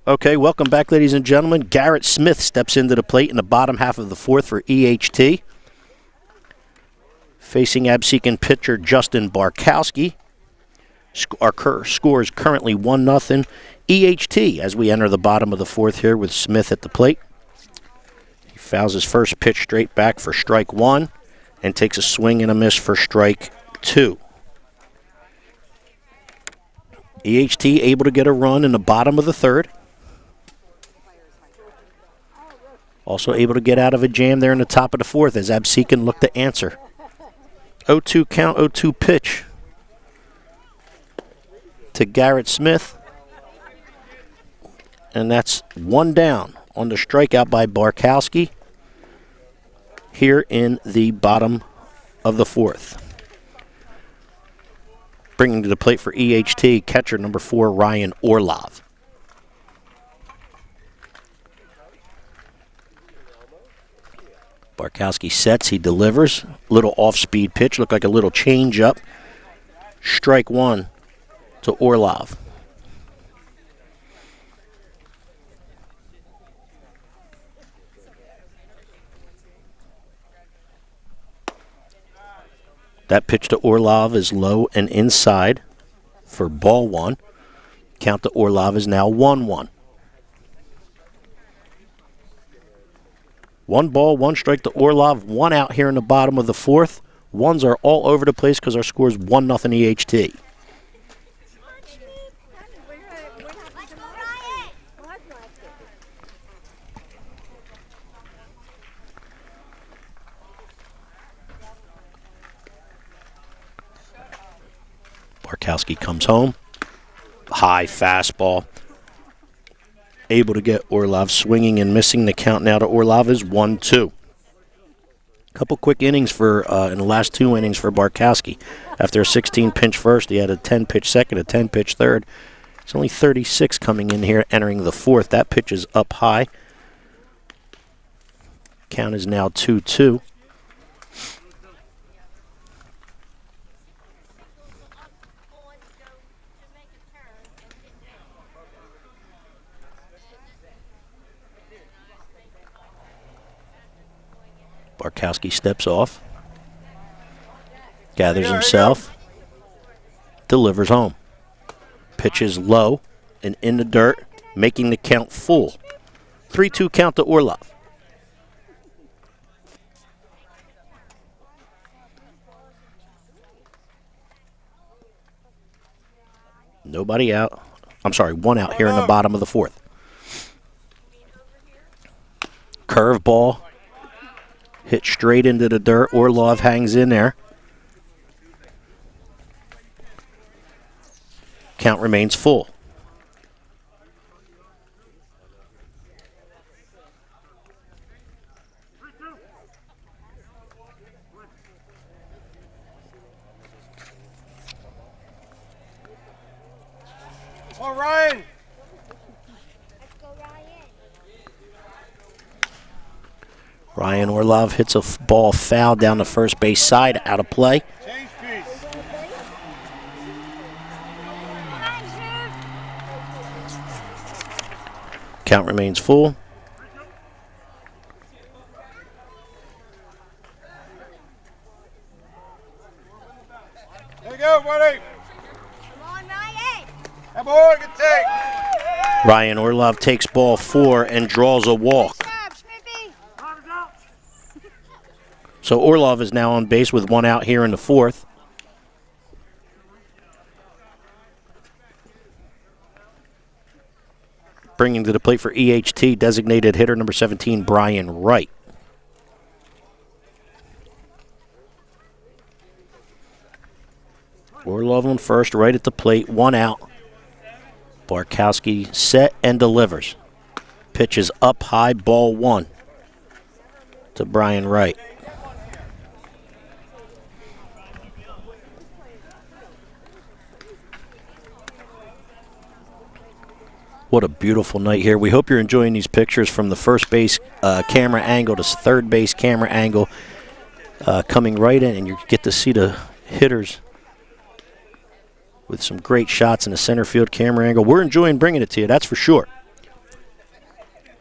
Okay, welcome back, ladies and gentlemen. Garrett Smith steps into the plate in the bottom half of the fourth for EHT. Facing Absecon pitcher Justin Barkowski. Our score is currently 1-0 EHT as we enter the bottom of the fourth here with Smith at the plate. He fouls his first pitch straight back for strike one and takes a swing and a miss for strike two. EHT able to get a run in the bottom of the third. Also able to get out of a jam there in the top of the fourth as Absecon looked to answer. 0-2 count, 0-2 pitch to Garrett Smith. And that's one down on the strikeout by Barkowski here in the bottom of the fourth. Bringing to the plate for EHT, catcher number 4, Ryan Orlov. Barkowski sets, he delivers. Little off-speed pitch, looked like a little change-up. Strike one to Orlov. That pitch to Orlov is low and inside for ball one. Count to Orlov is now 1-1. 1 ball, 1 strike to Orlov, 1 out here in the bottom of the fourth. Ones are all over the place because our score is 1-0 EHT. Barkowski comes home. High fastball. Able to get Orlov swinging and missing. The count now to Orlov is 1-2. Couple quick innings for in the last 2 innings for Barkowski. After a 16-pitch first, he had a 10-pitch second, a 10-pitch third. It's only 36 coming in here, entering the fourth. That pitch is up high. Count is now 2-2. Barkowski steps off, gathers himself, delivers home. Pitches low and in the dirt, making the count full. 3-2 count to Orlov. Nobody out. I'm sorry, 1 out here in the bottom of the fourth. Curveball. Hit straight into the dirt. Orlov hangs in there. Count remains full. Come on, Ryan. Let's go, Ryan. Ryan Orlov hits a ball foul down the first base side, out of play. Change piece. Count remains full. There you go, buddy. Come on, Ryan. That boy, good take. Ryan Orlov takes ball 4 and draws a walk. Good job, Smithy. So Orlov is now on base with 1 out here in the 4th. Bringing to the plate for EHT, designated hitter number 17, Brian Wright. Orlov on first, right at the plate, 1 out. Barkowski set and delivers. Pitch is up high, ball 1 to Brian Wright. What a beautiful night here. We hope you're enjoying these pictures from the first base camera angle to third base camera angle, coming right in, and you get to see the hitters with some great shots in the center field camera angle. We're enjoying bringing it to you, that's for sure.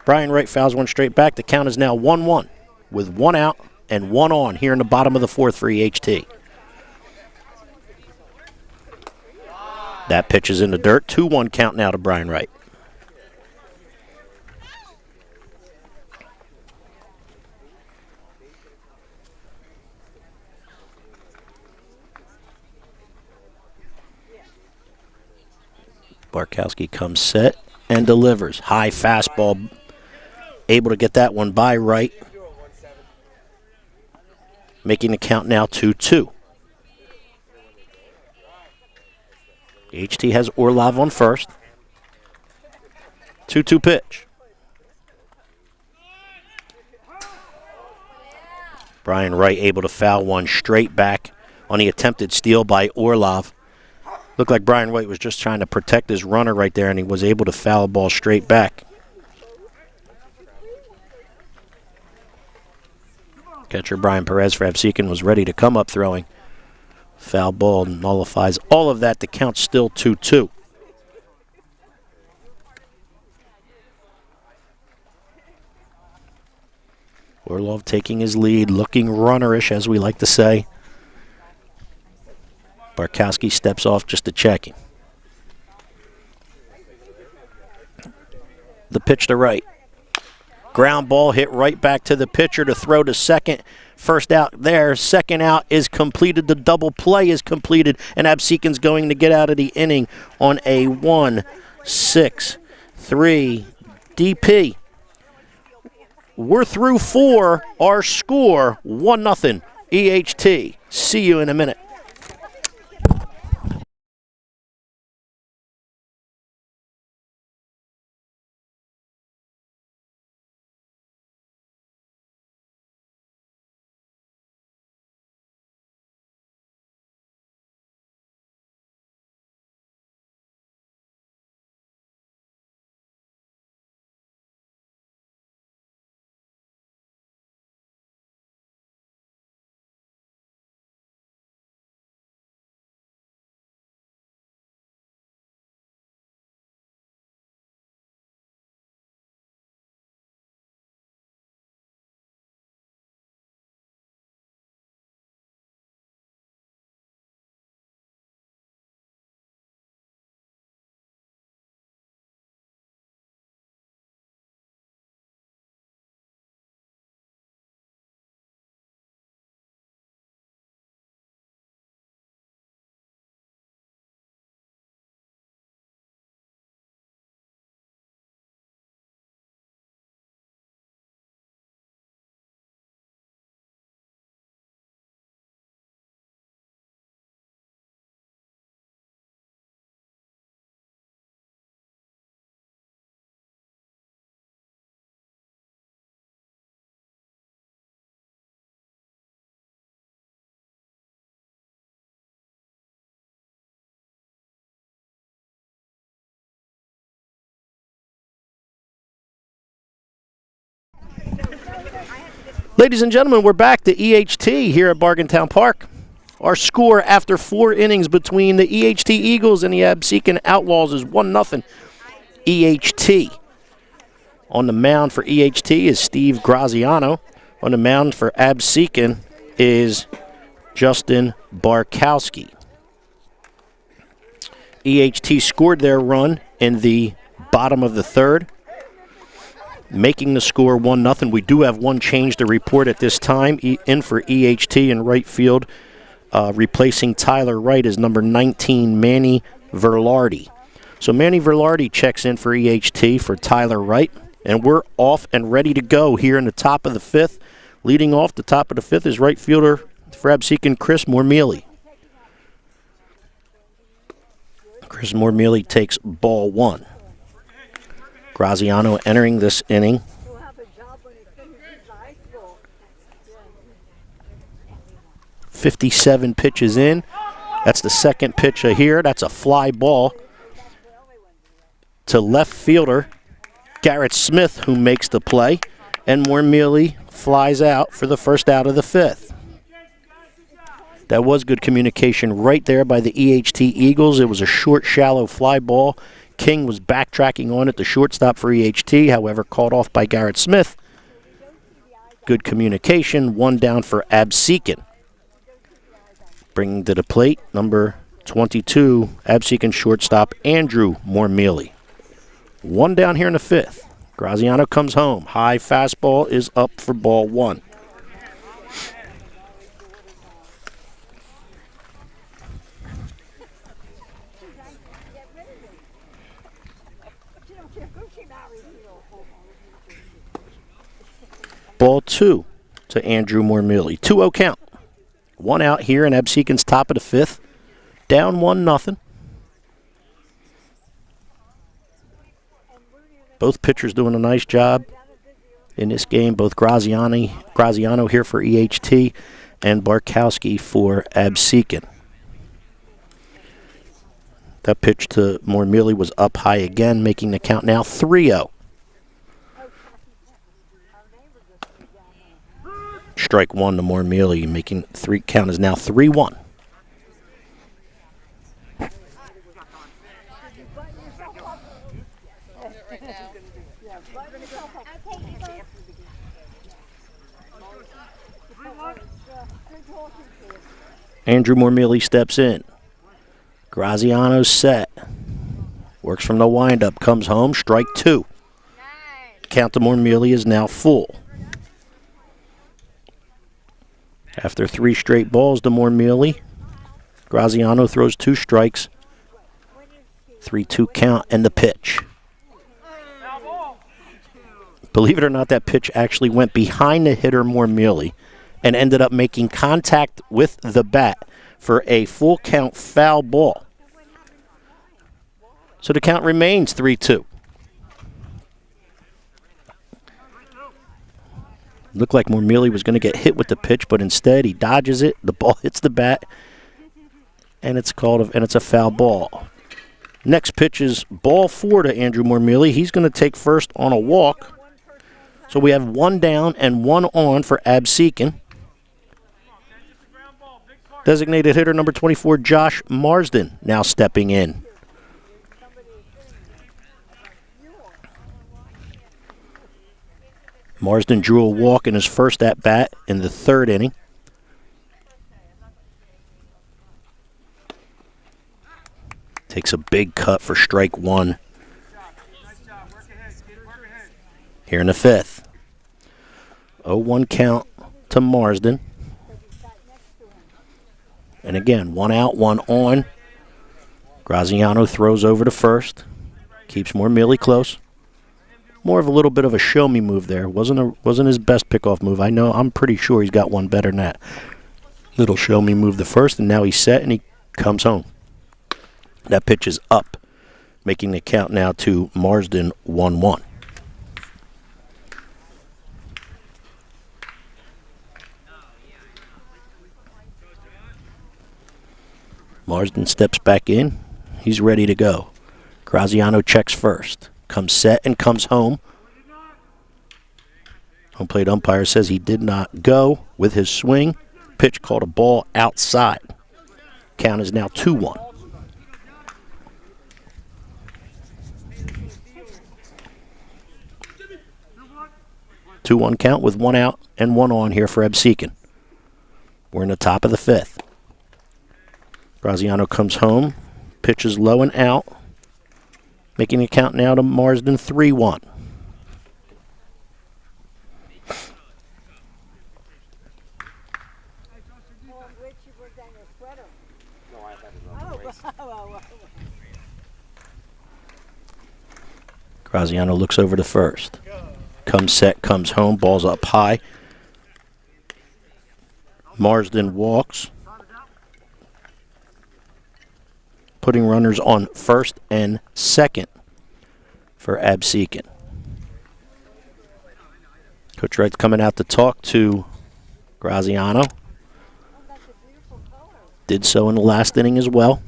Brian Wright fouls one straight back. The count is now 1-1 with 1 out and 1 on here in the bottom of the 4th for EHT. That pitch is in the dirt. 2-1 count now to Brian Wright. Barkowski comes set and delivers. High fastball, able to get that one by Wright, making the count now 2-2. HT has Orlov on first. 2-2 pitch. Brian Wright able to foul one straight back on the attempted steal by Orlov. Looked like Brian Wright was just trying to protect his runner right there, and he was able to foul a ball straight back. Catcher Brian Perez for Absecon was ready to come up throwing. Foul ball nullifies all of that. The count's still 2-2. Orlov taking his lead, looking runnerish, as we like to say. Barkowski steps off just to check him. The pitch to right. Ground ball hit right back to the pitcher to throw to second. First out there. Second out is completed. The double play is completed. And Absecon's going to get out of the inning on a 1-6-3 DP. We're through 4. Our score, 1-0 EHT. See you in a minute. Ladies and gentlemen, we're back to EHT here at Bargaintown Park. Our score after 4 innings between the EHT Eagles and the Absecon Outlaws is 1-0 EHT. On the mound for EHT is Steve Graziano. On the mound for Absecon is Justin Barkowski. EHT scored their run in the bottom of the third, making the score 1-0. We do have one change to report at this time. In for EHT in right field, replacing Tyler Wright is number 19, Manny Verlardi. So Manny Verlardi checks in for EHT for Tyler Wright, and we're off and ready to go here in the top of the 5th. Leading off the top of the 5th is right fielder for Absecon, Chris Mormealy. Chris Mormealy takes ball 1. Graziano entering this inning. 57 pitches in. That's the second pitch here. That's a fly ball to left fielder Garrett Smith, who makes the play, and Mormealy flies out for the first out of the 5th. That was good communication right there by the EHT Eagles. It was a short, shallow fly ball. King was backtracking on it, the shortstop for EHT, however, caught off by Garrett Smith. Good communication, 1 down for Absecon. Bringing to the plate, number 22, Absecon shortstop Andrew Mormealy. 1 down here in the 5th. Graziano comes home. High fastball is up for ball 1. Ball 2 to Andrew Mormealy. 2-0 count. 1 out here in Absecon's top of the 5th. Down 1-0. Both pitchers doing a nice job in this game. Both Graziano here for EHT and Barkowski for Absecon. That pitch to Mormealy was up high again, making the count now 3-0. Strike 1 to Mormealy, making count is now 3-1. Andrew Mormealy steps in. Graziano's set. Works from the windup, comes home, strike 2. Count to Mormealy is now full. After 3 straight balls to Mormealy, Graziano throws 2 strikes. 3-2 count and the pitch. Believe it or not, that pitch actually went behind the hitter Mormealy and ended up making contact with the bat for a full count foul ball. So the count remains 3-2. Looked like Mormealy was going to get hit with the pitch, but instead he dodges it. The ball hits the bat, and it's a foul ball. Next pitch is ball 4 to Andrew Mormealy. He's going to take first on a walk. So we have 1 down and 1 on for Absecon. Designated hitter number 24, Josh Marsden, now stepping in. Marsden drew a walk in his first at-bat in the 3rd inning. Takes a big cut for strike 1 here in the 5th. 0-1 count to Marsden. And again, 1 out, 1 on. Graziano throws over to first. Keeps Mormealy close. More of a little bit of a show-me move there. Wasn't his best pickoff move. I know, I'm pretty sure he's got one better than that. Little show-me move the first, and now he's set, and he comes home. That pitch is up, making the count now to Marsden 1-1. Marsden steps back in. He's ready to go. Graziano checks first. Comes set and comes home. Home plate umpire says he did not go with his swing. Pitch called a ball outside. Count is now 2-1. 2-1 count with 1 out and 1 on here for Absecon. We're in the top of the 5th. Graziano comes home, pitches low and out, making the count now to Marsden 3-1. Graziano looks over to first. Comes set, comes home, ball's up high. Marsden walks, putting runners on first and second for Absecon. Coach Wright's coming out to talk to Graziano. Did so in the last inning as well.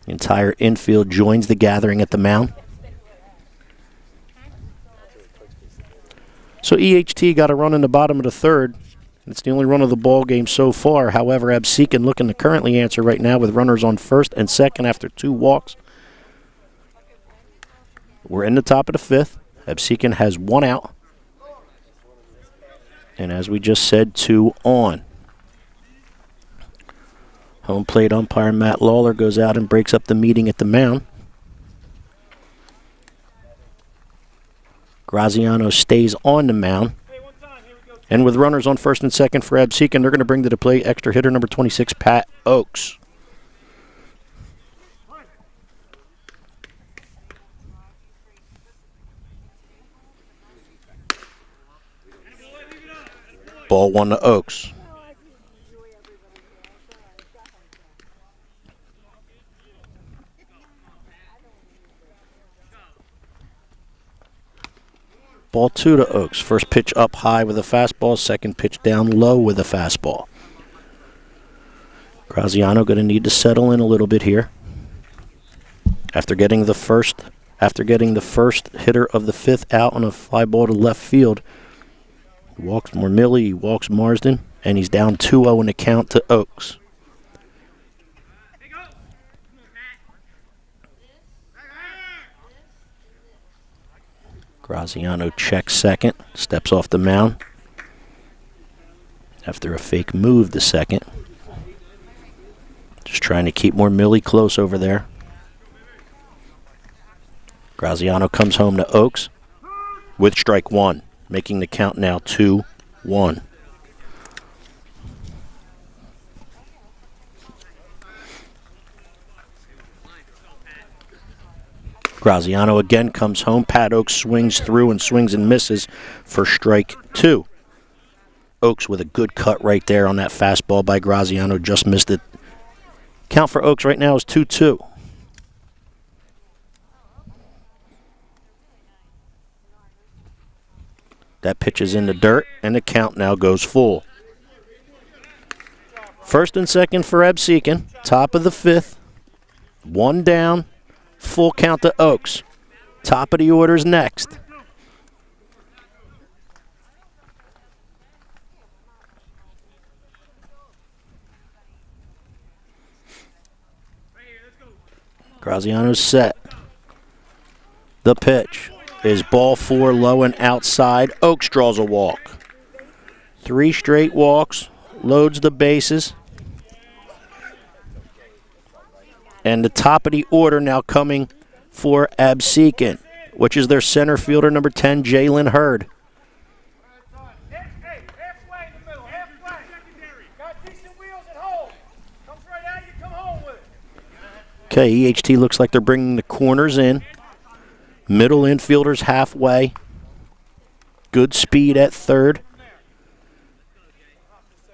The entire infield joins the gathering at the mound. So EHT got a run in the bottom of the 3rd. It's the only run of the ball game so far. However, Absecon looking to currently answer right now with runners on first and second after 2 walks. We're in the top of the 5th. Absecon has 1 out. And as we just said, 2 on. Home plate umpire Matt Lawler goes out and breaks up the meeting at the mound. Graziano stays on the mound. And with runners on first and second for Absecon, they're going to bring to the plate extra hitter number 26, Pat Oakes. Ball 1 to Oakes. Ball 2 to Oakes. First pitch up high with a fastball. Second pitch down low with a fastball. Graziano going to need to settle in a little bit here. After getting the first hitter of the 5th out on a fly ball to left field, he walks Mormilli, he walks Marsden, and he's down 2-0 in the count to Oakes. Graziano checks second, steps off the mound after a fake move to second. Just trying to keep Mormilli close over there. Graziano comes home to Oakes with strike 1, making the count now 2-1. Graziano again comes home. Pat Oakes swings through and swings and misses for strike 2. Oakes with a good cut right there on that fastball by Graziano. Just missed it. Count for Oakes right now is 2-2. That pitch is in the dirt, and the count now goes full. First and second for Absecon. Top of the 5th. 1 down. Full count to Oakes. Top of the order's next. Graziano's set. The pitch is ball 4, low and outside. Oakes draws a walk. 3 straight walks, loads the bases. And the top of the order now coming for Absecon, which is their center fielder, number 10, Jalen Hurd. Okay, EHT looks like they're bringing the corners in. Middle infielders halfway. Good speed at third.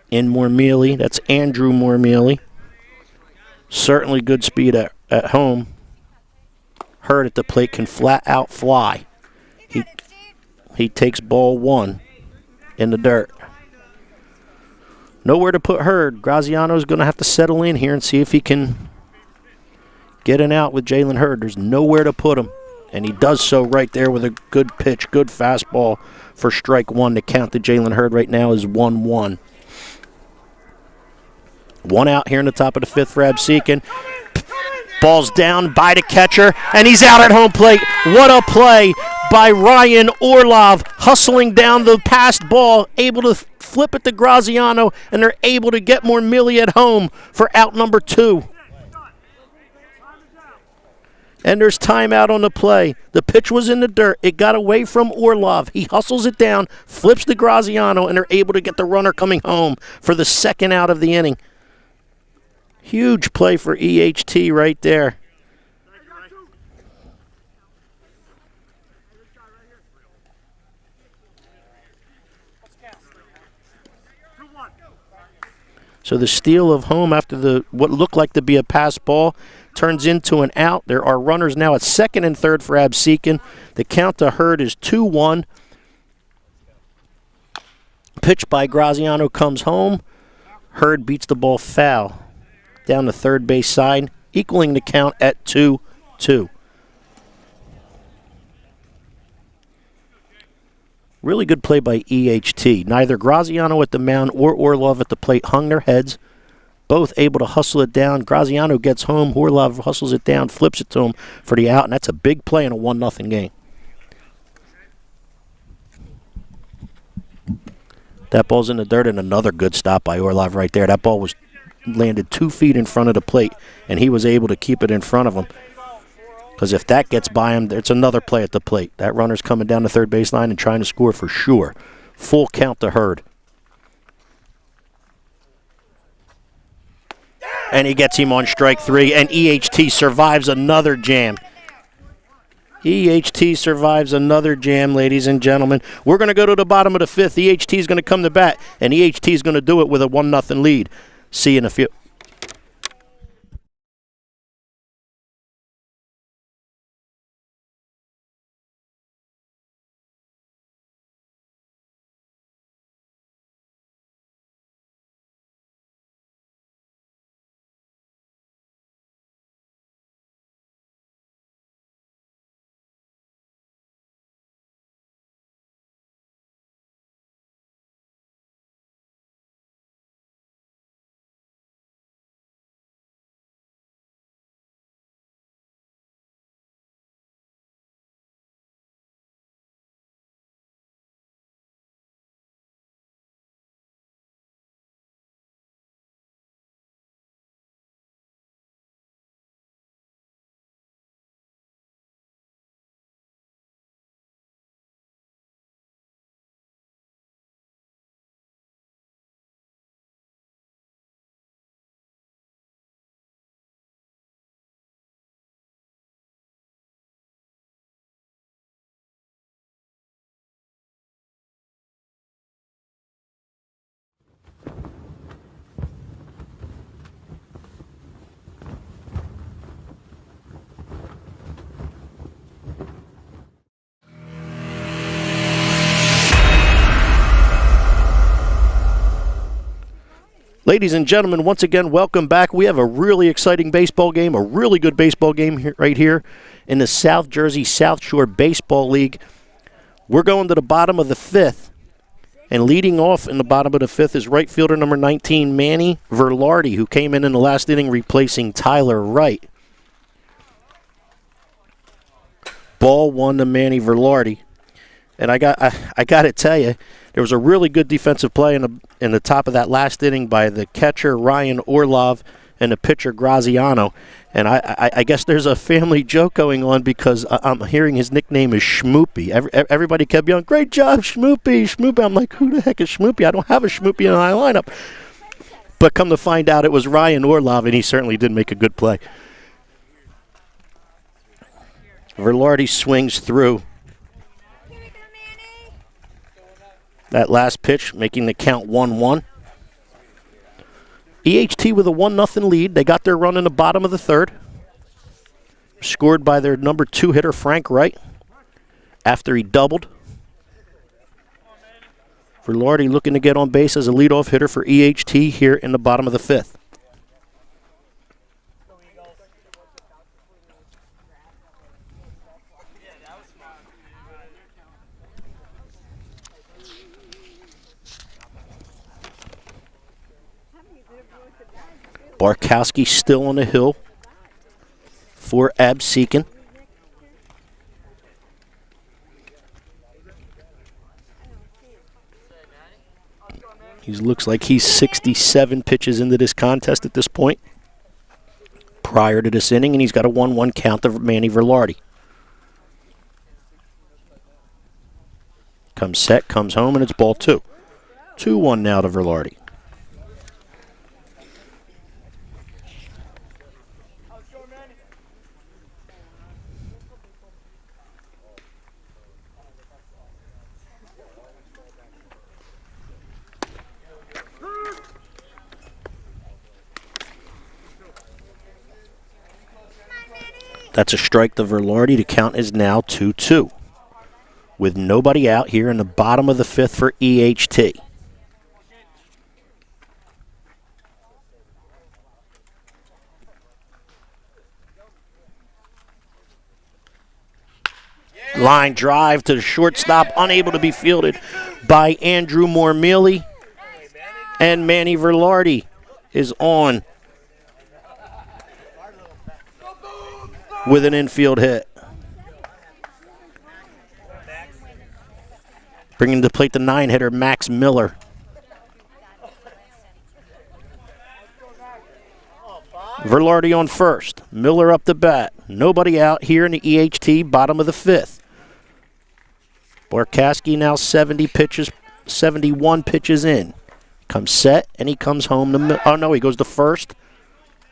In Mormilli, that's Andrew Mormilli. Certainly good speed at home. Hurd at the plate can flat out fly. He takes ball 1 in the dirt. Nowhere to put Hurd. Graziano's going to have to settle in here and see if he can get an out with Jalen Hurd. There's nowhere to put him And he does so right there with a good pitch, good fastball for strike one. The count to Jalen Hurd right now is 1-1. One out here in the top of the fifth for Absecon. Ball's down by the catcher, and he's out at home plate. What a play by Ryan Orlov, hustling down the passed ball, able to flip it to Graziano, and they're able to get more Millie at home for out number 2. And there's timeout on the play. The pitch was in the dirt. It got away from Orlov. He hustles it down, flips to Graziano, and they're able to get the runner coming home for the second out of the inning. Huge play for EHT right there. So the steal of home after what looked like to be a pass ball turns into an out. There are runners now at second and third for Absecon. The count to Hurd is 2-1. Pitch by Graziano comes home. Hurd beats the ball foul down the third base side, equaling the count at 2-2. Really good play by EHT. Neither Graziano at the mound or Orlov at the plate hung their heads. Both able to hustle it down. Graziano gets home. Orlov hustles it down, flips it to him for the out, and that's a big play in a 1-0 game. That ball's in the dirt, and another good stop by Orlov right there. That ball was landed 2 feet in front of the plate, and he was able to keep it in front of him. Because if that gets by him, it's another play at the plate. That runner's coming down the third baseline and trying to score for sure. Full count to Hurd. And he gets him on strike 3, and EHT survives another jam. EHT survives another jam, ladies and gentlemen. We're going to go to the bottom of the fifth. EHT is going to come to bat, and EHT is going to do it with a 1-0 lead. See you in a few. Ladies and gentlemen, once again, welcome back. We have a really exciting baseball game, a really good baseball game here, right here in the South Jersey South Shore Baseball League. We're going to the bottom of the fifth, and leading off in the bottom of the fifth is right fielder number 19, Manny Verlardi, who came in the last inning replacing Tyler Wright. Ball 1 to Manny Verlardi. And I got to tell you, there was a really good defensive play in the top of that last inning by the catcher, Ryan Orlov, and the pitcher, Graziano. And I guess there's a family joke going on because I'm hearing his nickname is Schmoopy. Everybody kept yelling, "Great job, Schmoopy, Schmoopy." I'm like, who the heck is Schmoopy? I don't have a Schmoopy in my lineup. But come to find out, it was Ryan Orlov, and he certainly did make a good play. Verlardi swings through. That last pitch, making the count 1-1. EHT with a 1-0 lead. They got their run in the bottom of the third. Scored by their number 2 hitter, Frank Wright, after he doubled. Verlardi looking to get on base as a leadoff hitter for EHT here in the bottom of the fifth. Barkowski still on the hill for Absecon. He looks like he's 67 pitches into this contest at this point. Prior to this inning, and he's got a 1-1 count of Manny Velarde. Comes set, comes home, and it's ball 2. 2-1 now to Velarde. That's a strike to Velarde. The count is now 2-2. With nobody out here in the bottom of the 5th for EHT. Line drive to the shortstop, unable to be fielded by Andrew Mormealy. And Manny Velarde is on with an infield hit. Bringing to plate the 9-hitter, Max Miller. Velarde on first. Miller up to bat. Nobody out here in the EHT, bottom of the 5th. Barkowski now 71 pitches in. Comes set, and he comes home to oh no, he goes to first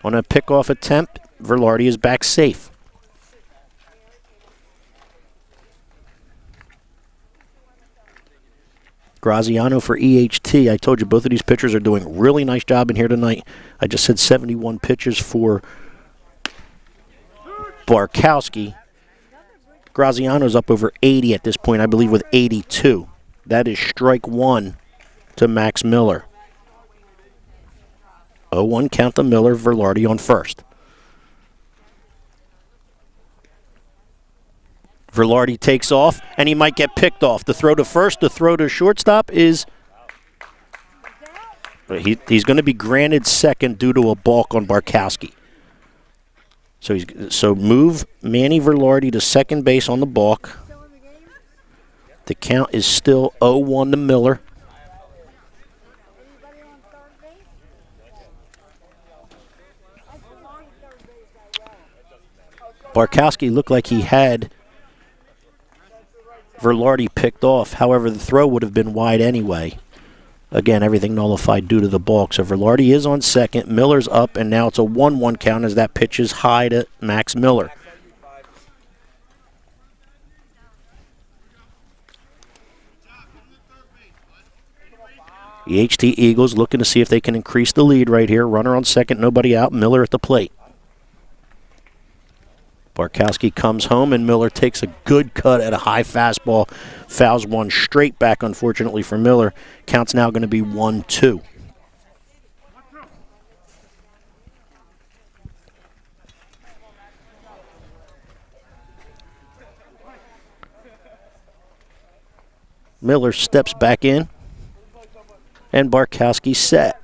on a pickoff attempt. Velarde is back safe. Graziano for EHT. I told you both of these pitchers are doing a really nice job in here tonight. I just said 71 pitches for Barkowski. Graziano's up over 80 at this point, I believe, with 82. That is strike 1 to Max Miller. 0-1 count to Miller, Velarde on first. Velarde takes off, and he might get picked off. The throw to first, the throw to shortstop is... He's going to be granted second due to a balk on Barkowski. So move Manny Velarde to second base on the balk. The count is still 0-1 to Miller. Barkowski looked like he had Velarde picked off. However, the throw would have been wide anyway. Again, everything nullified due to the balk. So Velarde is on second. Miller's up, and now it's a 1-1 count as that pitch is high to Max Miller. The HT Eagles looking to see if they can increase the lead right here. Runner on second, nobody out. Miller at the plate. Barkowski comes home, and Miller takes a good cut at a high fastball. Fouls one straight back, unfortunately, for Miller. Count's now going to be 1-2. Miller steps back in, and Barkowski set.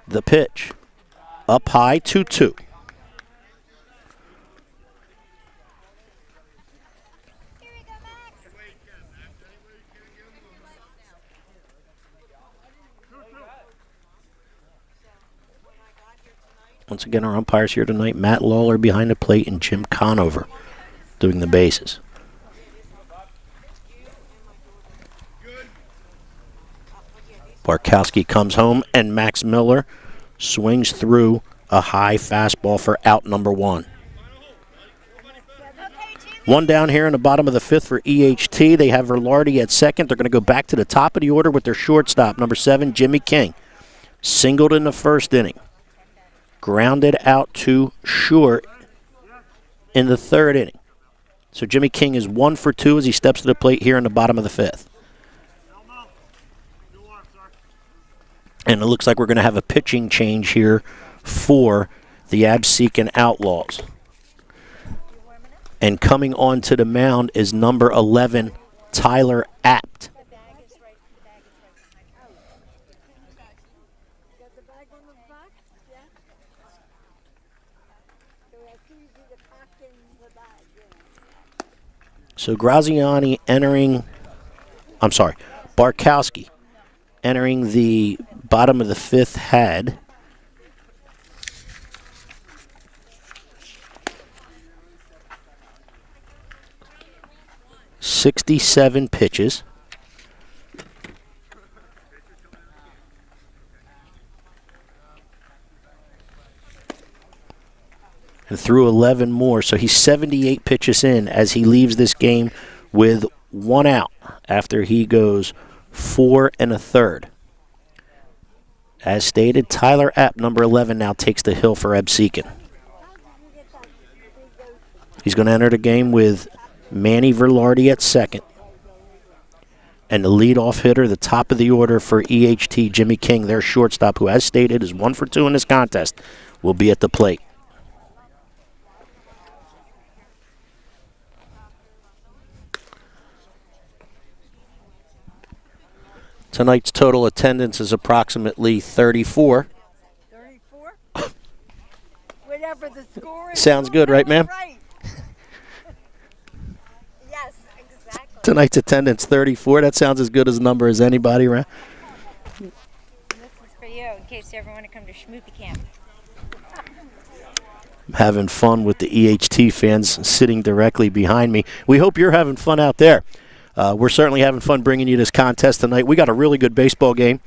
The pitch. Up high, 2-2. Once again, our umpires here tonight, Matt Lawler behind the plate and Jim Conover doing the bases. Barkowski comes home, and Max Miller swings through a high fastball for out number 1. One down here in the bottom of the 5th for EHT. They have Velarde at second. They're going to go back to the top of the order with their shortstop, number 7, Jimmy King. Singled in the first inning. Grounded out to short in the 3rd inning. So Jimmy King is 1 for 2 as he steps to the plate here in the bottom of the 5th. And it looks like we're going to have a pitching change here for the Absecon Outlaws. And coming onto the mound is number 11, Tyler Apt. So Graziani Barkowski entering the bottom of the fifth had 67 pitches. And threw 11 more, so he's 78 pitches in as he leaves this game with 1 out after he goes 4 1/3. As stated, Tyler App, number 11, now takes the hill for Absecon. He's going to enter the game with Manny Verlardi at second. And the leadoff hitter, the top of the order for EHT, Jimmy King, their shortstop, who, as stated, is 1 for 2 in this contest, will be at the plate. Tonight's total attendance is approximately 34. 34? Whatever the score is. Sounds good, right, ma'am? Right. Yes, exactly. Tonight's attendance, 34. That sounds as good as a number as anybody, right? This is for you, in case you ever want to come to Schmoopy Camp. I'm having fun with the EHT fans sitting directly behind me. We hope you're having fun out there. We're certainly having fun bringing you this contest tonight. We got a really good baseball game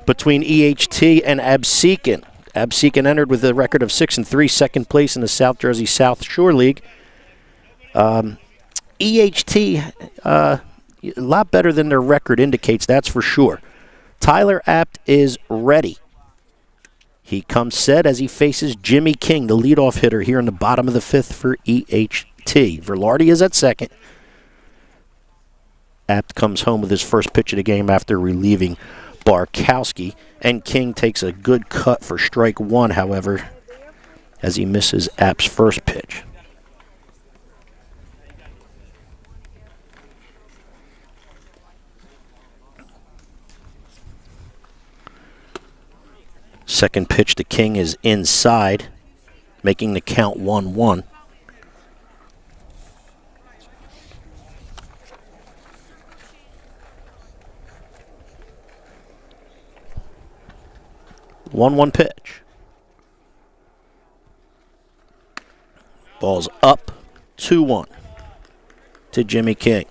between EHT and Absecon. Absecon entered with a record of 6-3, second place in the South Jersey South Shore League. EHT, a lot better than their record indicates, that's for sure. Tyler Apt is ready. He comes set as he faces Jimmy King, the leadoff hitter here in the bottom of the fifth for EHT. Verlardi is at second. Apt comes home with his first pitch of the game after relieving Barkowski. And King takes a good cut for strike one, however, as he misses Apt's first pitch. Second pitch to King is inside, making the count 1-1. One pitch. Ball's up, 2-1 to Jimmy King.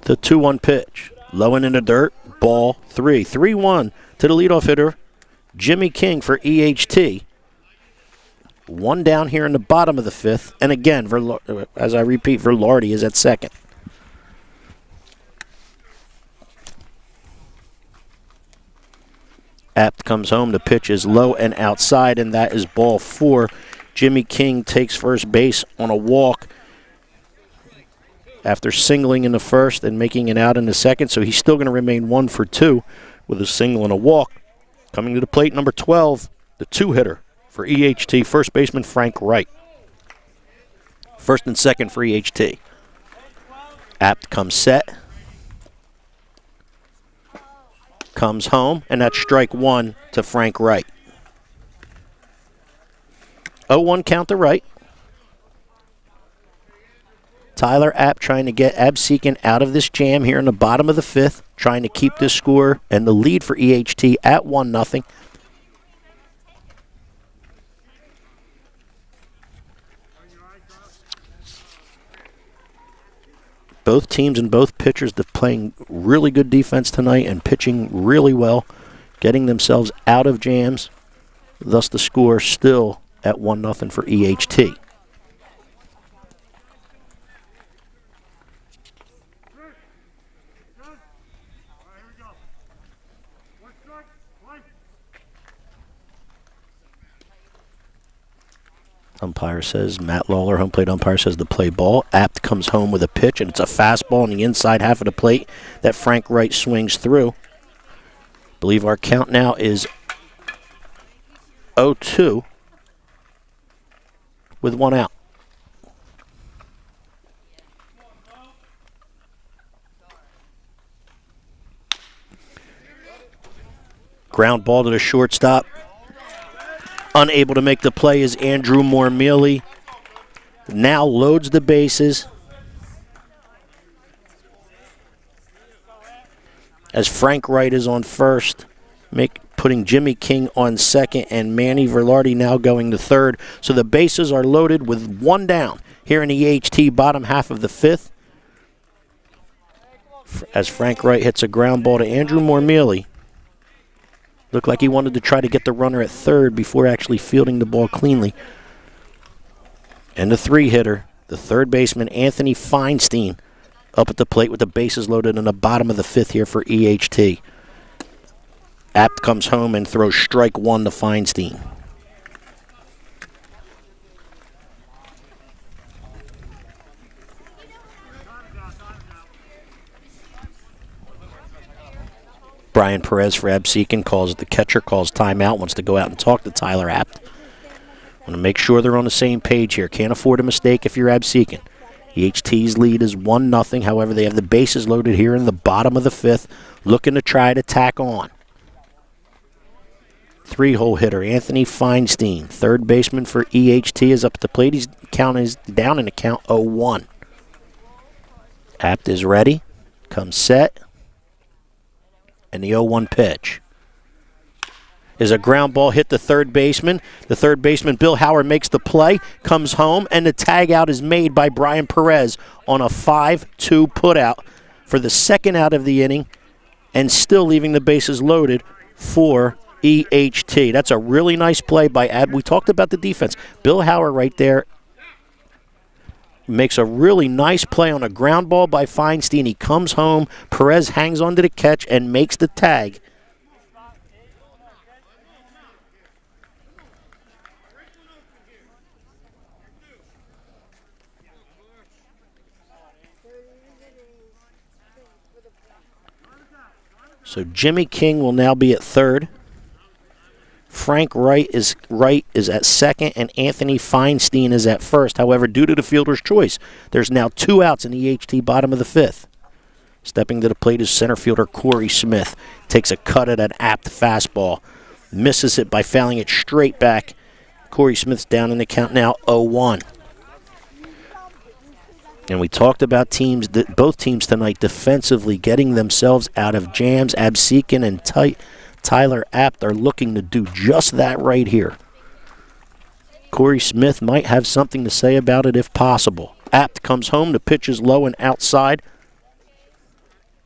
The 2-1 pitch, low and in the dirt, ball 3. 3-1 to the leadoff hitter, Jimmy King for EHT. One down here in the bottom of the fifth. And again, as I repeat, Verlardi is at second. Apt comes home. The pitch is low and outside, and that is ball 4. Jimmy King takes first base on a walk after singling in the first and making it out in the second. So he's still going to remain 1 for 2 with a single and a walk. Coming to the plate, number 12, the 2-hitter for EHT, first baseman Frank Wright. First and second for EHT. Apt comes set. Comes home, and that's strike 1 to Frank Wright. 0-1 count to Wright. Tyler Apt trying to get Absecon out of this jam here in the bottom of the fifth, trying to keep this score and the lead for EHT at 1-0. Both teams and both pitchers playing really good defense tonight and pitching really well, getting themselves out of jams. Thus the score still at 1-0 for EHT. Umpire says, Matt Lawler, home plate umpire, says to play ball. Apt comes home with a pitch, and it's a fastball on the inside half of the plate that Frank Wright swings through. I believe our count now is 0-2 with 1 out. Ground ball to the shortstop. Unable to make the play is Andrew Mormealy. Now loads the bases as Frank Wright is on first, putting Jimmy King on second, and Manny Verlardi now going to third. So the bases are loaded with one down here in the EHT bottom half of the fifth, as Frank Wright hits a ground ball to Andrew Mormealy. Looked like he wanted to try to get the runner at third before actually fielding the ball cleanly. And the three-hitter, the third baseman, Anthony Feinstein, up at the plate with the bases loaded in the bottom of the fifth here for EHT. Apt comes home and throws strike one to Feinstein. Brian Perez for Absecon calls it. The catcher calls timeout, wants to go out and talk to Tyler Apt. Want to make sure they're on the same page here. Can't afford a mistake if you're Absecon. EHT's lead is 1-0. However, they have the bases loaded here in the bottom of the fifth, looking to try to tack on. Three-hole hitter Anthony Feinstein, third baseman for EHT, is up at the plate. His count is down in the count 0-1. Apt is ready, comes set, and the 0-1 pitch is a ground ball hit the third baseman. The third baseman, Bill Howard, makes the play, comes home, and the tag out is made by Brian Perez on a 5-2 putout for the second out of the inning, and still leaving the bases loaded for EHT. That's a really nice play by Ab. We talked about the defense. Bill Howard right there makes a really nice play on a ground ball by Feinstein. He comes home. Perez hangs onto the catch and makes the tag. So Jimmy King will now be at third. Frank Wright is at second, and Anthony Feinstein is at first. However, due to the fielder's choice, there's now 2 outs in the EHT bottom of the fifth. Stepping to the plate is center fielder Corey Smith. Takes a cut at an apt fastball. Misses it by fouling it straight back. Corey Smith's down in the count now 0-1. And we talked about both teams tonight defensively getting themselves out of jams. Absecon and Tyler Apt are looking to do just that right here. Corey Smith might have something to say about it if possible. Apt comes home. The pitch is low and outside,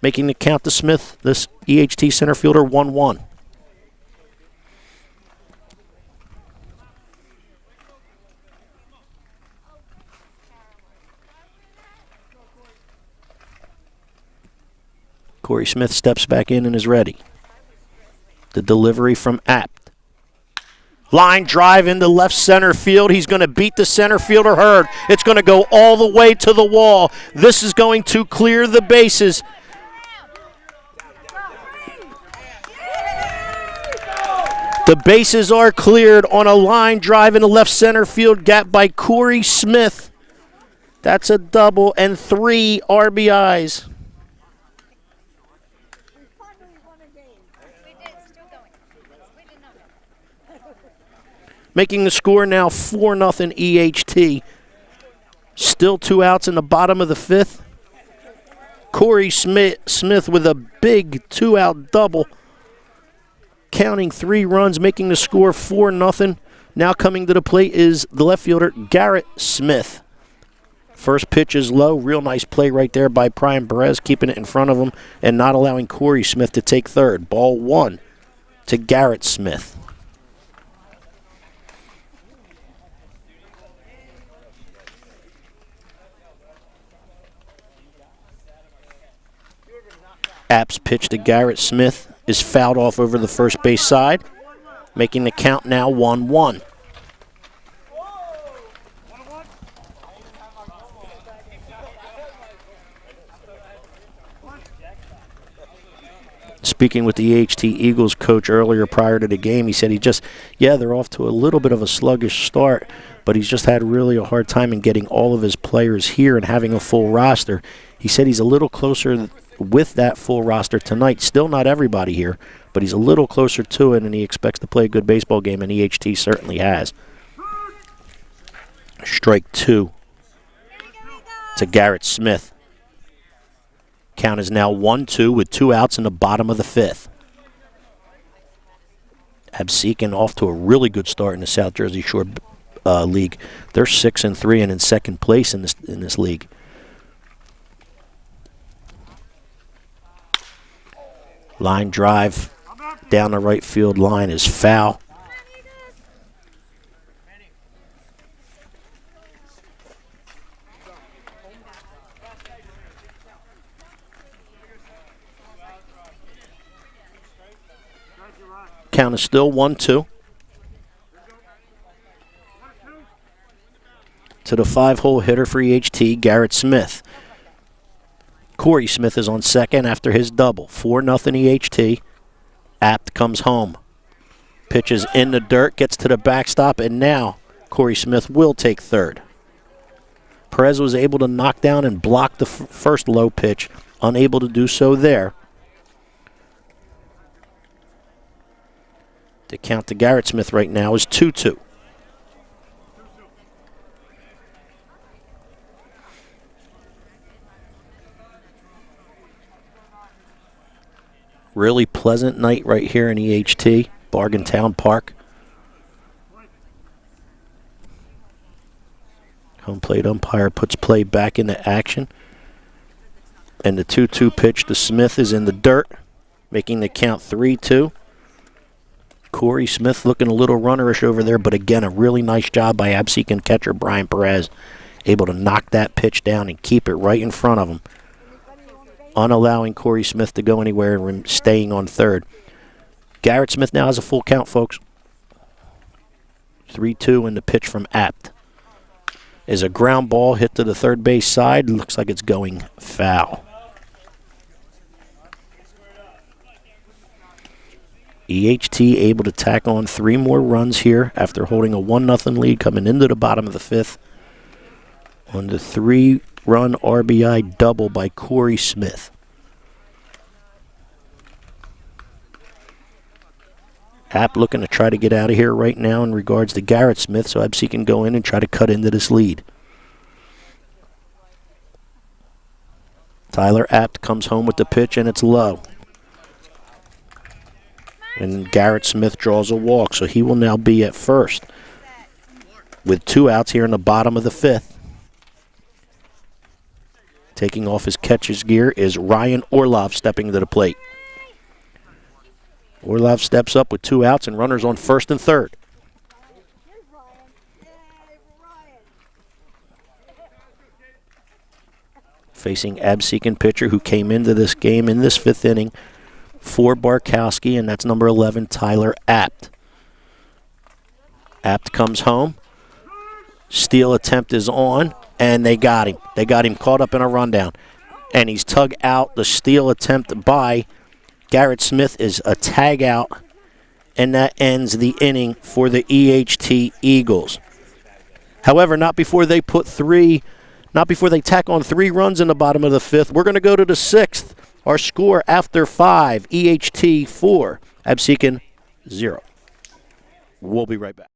making the count to Smith, this EHT center fielder, 1-1. Corey Smith steps back in and is ready. The delivery from Apt. Line drive into left center field. He's going to beat the center fielder Hurd. It's going to go all the way to the wall. This is going to clear the bases. The bases are cleared on a line drive in the left center field gap by Corey Smith. That's a double and 3 RBIs. Making the score now 4-0 EHT. Still 2 outs in the bottom of the fifth. Corey Smith with a big 2-out double. Counting 3 runs, making the score 4-0. Now coming to the plate is the left fielder, Garrett Smith. First pitch is low. Real nice play right there by Brian Perez, keeping it in front of him and not allowing Corey Smith to take third. Ball 1 to Garrett Smith. Apt's pitch to Garrett Smith is fouled off over the first base side, making the count now 1-1. Speaking with the EHT Eagles coach earlier prior to the game, he said they're off to a little bit of a sluggish start, but he's just had really a hard time in getting all of his players here and having a full roster. He said he's a little closer with that full roster tonight. Still not everybody here, but he's a little closer to it, and he expects to play a good baseball game, and EHT certainly has. Strike 2 to Garrett Smith. Count is now 1-2 with 2 outs in the bottom of the 5th. Absecon off to a really good start in the South Jersey Shore League. They're 6-3 and in second place in this league. Line drive down the right field line is foul. Count is still 1-2. To the 5-hole hitter for EHT, Garrett Smith. Corey Smith is on second after his double. 4-0 EHT. Apt comes home. Pitches in the dirt, gets to the backstop, and now Corey Smith will take third. Perez was able to knock down and block the first low pitch, unable to do so there. The count to Garrett Smith right now is 2-2. Really pleasant night right here in EHT, Bargaintown Park. Home plate umpire puts play back into action. And the 2-2 pitch to Smith is in the dirt, making the count 3-2. Corey Smith looking a little runnerish over there, but again, a really nice job by Absecon catcher Brian Perez, able to knock that pitch down and keep it right in front of him, unallowing Corey Smith to go anywhere and staying on third. Garrett Smith now has a full count, folks. 3-2, and the pitch from Apt is a ground ball hit to the third base side. Looks like it's going foul. EHT able to tack on 3 more runs here after holding a 1-0 lead coming into the bottom of the 5th on the 3-run RBI double by Corey Smith. App looking to try to get out of here right now in regards to Garrett Smith, so Absecon can go in and try to cut into this lead. Tyler Apt comes home with the pitch, and it's low. And Garrett Smith draws a walk, so he will now be at first with 2 outs here in the bottom of the 5th. Taking off his catcher's gear is Ryan Orlov stepping to the plate. Orlov steps up with 2 outs and runners on first and third. Facing Absecon pitcher who came into this game in this 5th inning for Barkowski, and that's number 11, Tyler Apt. Apt comes home. Steal attempt is on, and they got him. They got him caught up in a rundown. And he's tugged out. The steal attempt by Garrett Smith is a tag out, and that ends the inning for the EHT Eagles. However, not before they tack on 3 runs in the bottom of the 5th. We're going to go to the 6th. Our score after 5, EHT 4, Absecon 0. We'll be right back.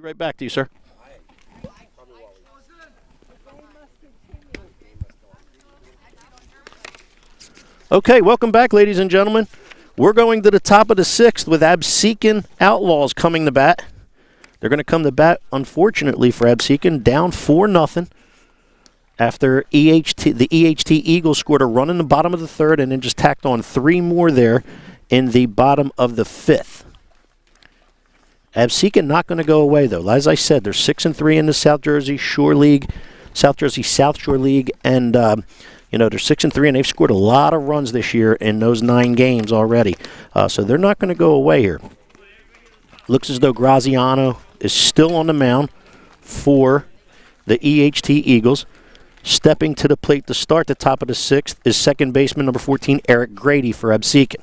Right back to you, sir. Okay, welcome back, ladies and gentlemen. We're going to the top of the 6th with Absecon Outlaws coming to bat. They're going to come to bat, unfortunately for Absecon, down 4-0 after the EHT Eagles scored a run in the bottom of the 3rd and then just tacked on 3 more there in the bottom of the 5th. Absecon not going to go away, though. As I said, they're 6-3 in the South Jersey South Shore League, and they're 6-3, and they've scored a lot of runs this year in those 9 games already. So they're not going to go away here. Looks as though Graziano is still on the mound for the EHT Eagles. Stepping to the plate to start the top of the 6th is second baseman number 14, Eric Grady for Absecon.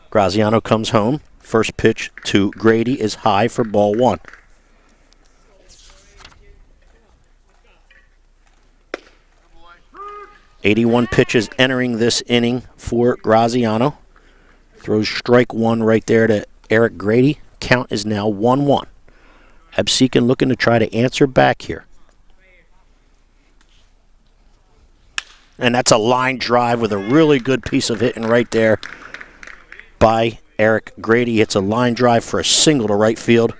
Graziano comes home. First pitch to Grady is high for ball 1. .81 pitches entering this inning for Graziano. Throws strike 1 right there to Eric Grady. Count is now 1-1. Absecon looking to try to answer back here. And that's a line drive with a really good piece of hitting right there by Eric Grady. Hits a line drive for a single to right field.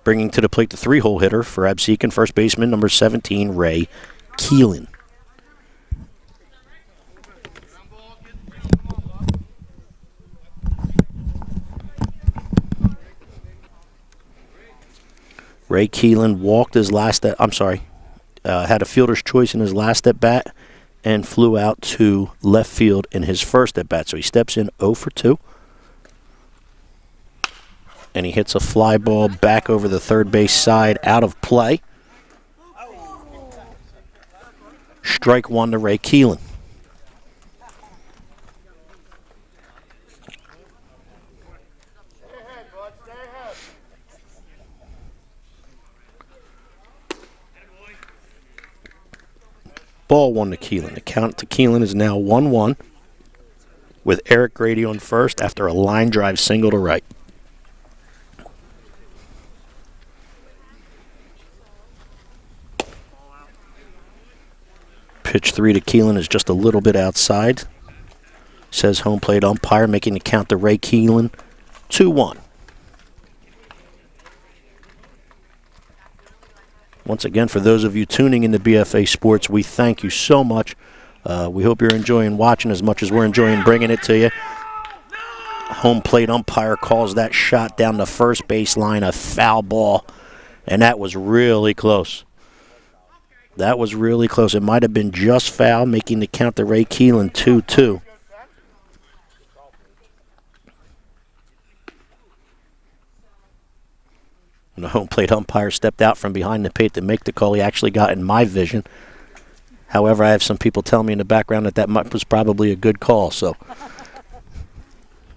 Bringing to the plate the 3-hole hitter for Absecon, first baseman number 17, Ray Keelan. Ray Keelan walked his last had a fielder's choice in his last at bat and flew out to left field in his first at bat. So he steps in 0 for 2. And he hits a fly ball back over the third base side out of play. Strike 1 to Ray Keelan. Ball 1 to Keelan. The count to Keelan is now 1-1 with Eric Grady on first after a line drive single to right. Pitch 3 to Keelan is just a little bit outside. Says home plate umpire, making the count to Ray Keelan 2-1. Once again, for those of you tuning into BFA Sports, we thank you so much. We hope you're enjoying watching as much as we're enjoying bringing it to you. Home plate umpire calls that shot down the first baseline a foul ball, and that was really close. That was really close. It might have been just foul, making the count to Ray Keelan 2-2. When the home plate umpire stepped out from behind the plate to make the call, he actually got in my vision. However, I have some people telling me in the background that was probably a good call, so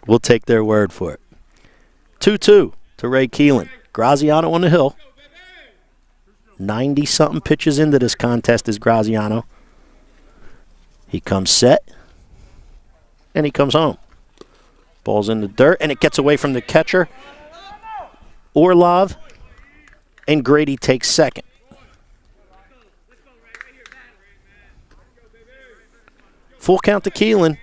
we'll take their word for it. 2-2 to Ray Keelan. Graziano on the hill. 90-something pitches into this contest is Graziano. He comes set, and he comes home. Ball's in the dirt, and it gets away from the catcher, Orlov, and Grady takes second. Full count to Keelan.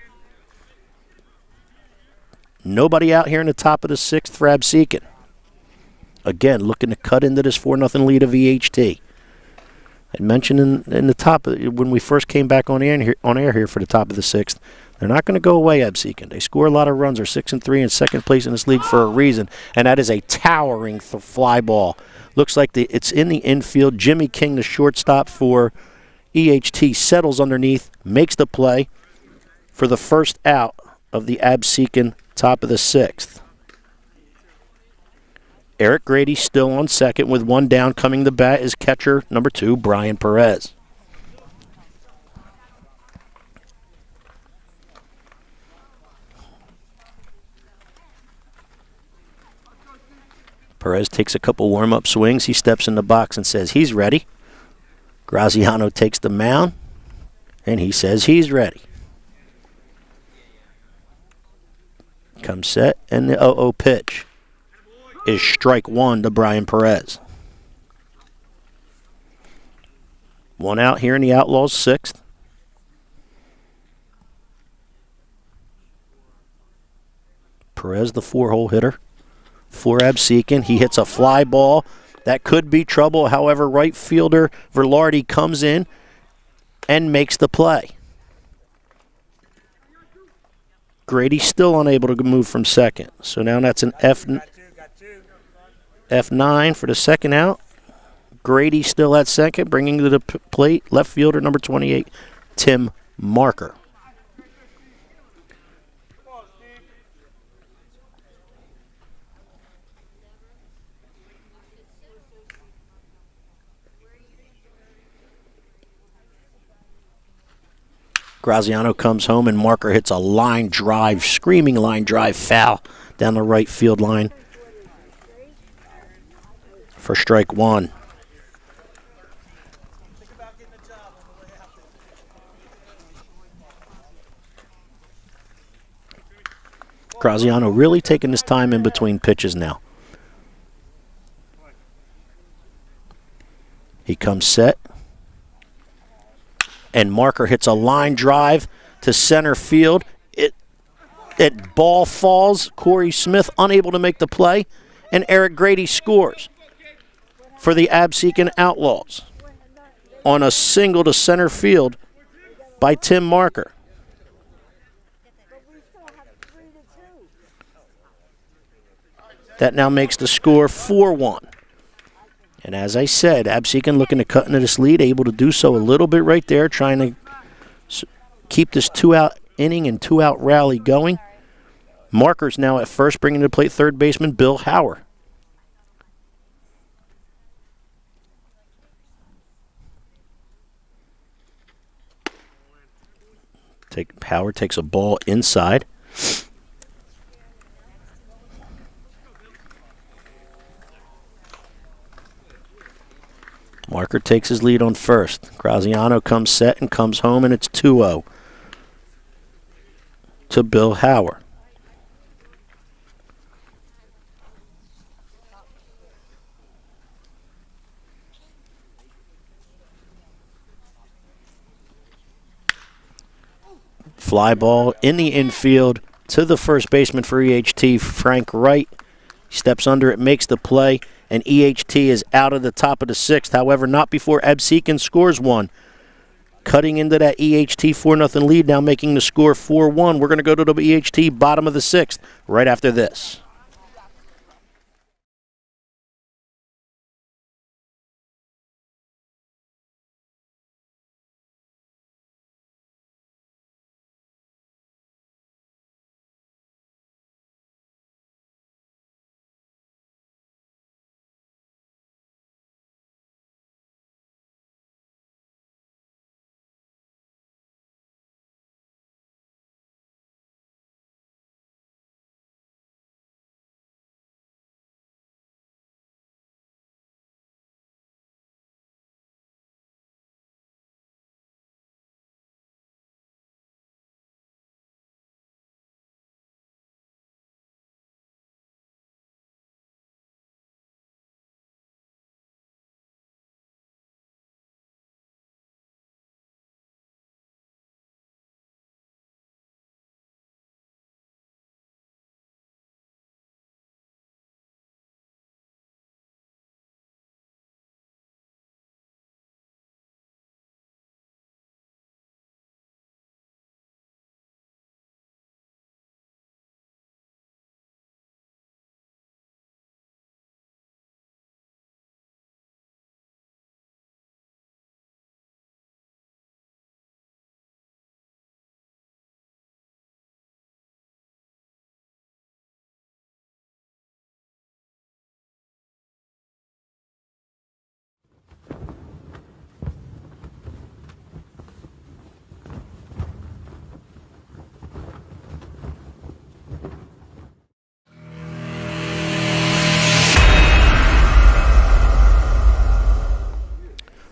Nobody out here in the top of the 6th for Absecon. Again, looking to cut into this 4-0 lead of EHT. I mentioned in the top, when we first came back on air here for the top of the 6th, they're not going to go away, Absecon. They score a lot of runs. They're 6-3 in second place in this league for a reason, and that is a towering fly ball. Looks like it's in the infield. Jimmy King, the shortstop for EHT, settles underneath, makes the play for the first out of the Absecon top of the 6th. Eric Grady still on second with 1 down. Coming to bat is catcher number 2, Brian Perez. Perez takes a couple warm-up swings. He steps in the box and says he's ready. Graziano takes the mound, and he says he's ready. Comes set, and the 0-0 pitch is strike one to Brian Perez. One out here in the Outlaws' sixth. Perez, the four-hole hitter for Absecon. He hits a fly ball. That could be trouble. However, right fielder Velarde comes in and makes the play. Grady still unable to move from second. So now that's an F9 for the second out. Grady still at second, bringing to the plate left fielder number 28, Tim Marker. Graziano comes home, and Marker hits a line drive, screaming line drive foul down the right field line for strike one. Graziano really taking his time in between pitches now. He comes set. And Marker hits a line drive to center field. It ball falls. Corey Smith unable to make the play. And Eric Grady scores for the Absecon Outlaws on a single to center field by Tim Marker. That now makes the score 4-1. And as I said, Absecon looking to cut into this lead, able to do so a little bit right there, trying to keep this two-out inning and two-out rally going. Marker's now at first, bringing to the plate third baseman Bill Hauer. Howard takes a ball inside. Marker takes his lead on first. Graziano comes set and comes home, and it's 2-0 to Bill Hauer. Fly ball in the infield to the first baseman for EHT, Frank Wright. He steps under it, makes the play, and EHT is out of the top of the sixth. However, not before Absecon scores one. Cutting into that EHT 4-0 lead, now making the score 4-1. We're going to go to the EHT bottom of the sixth right after this.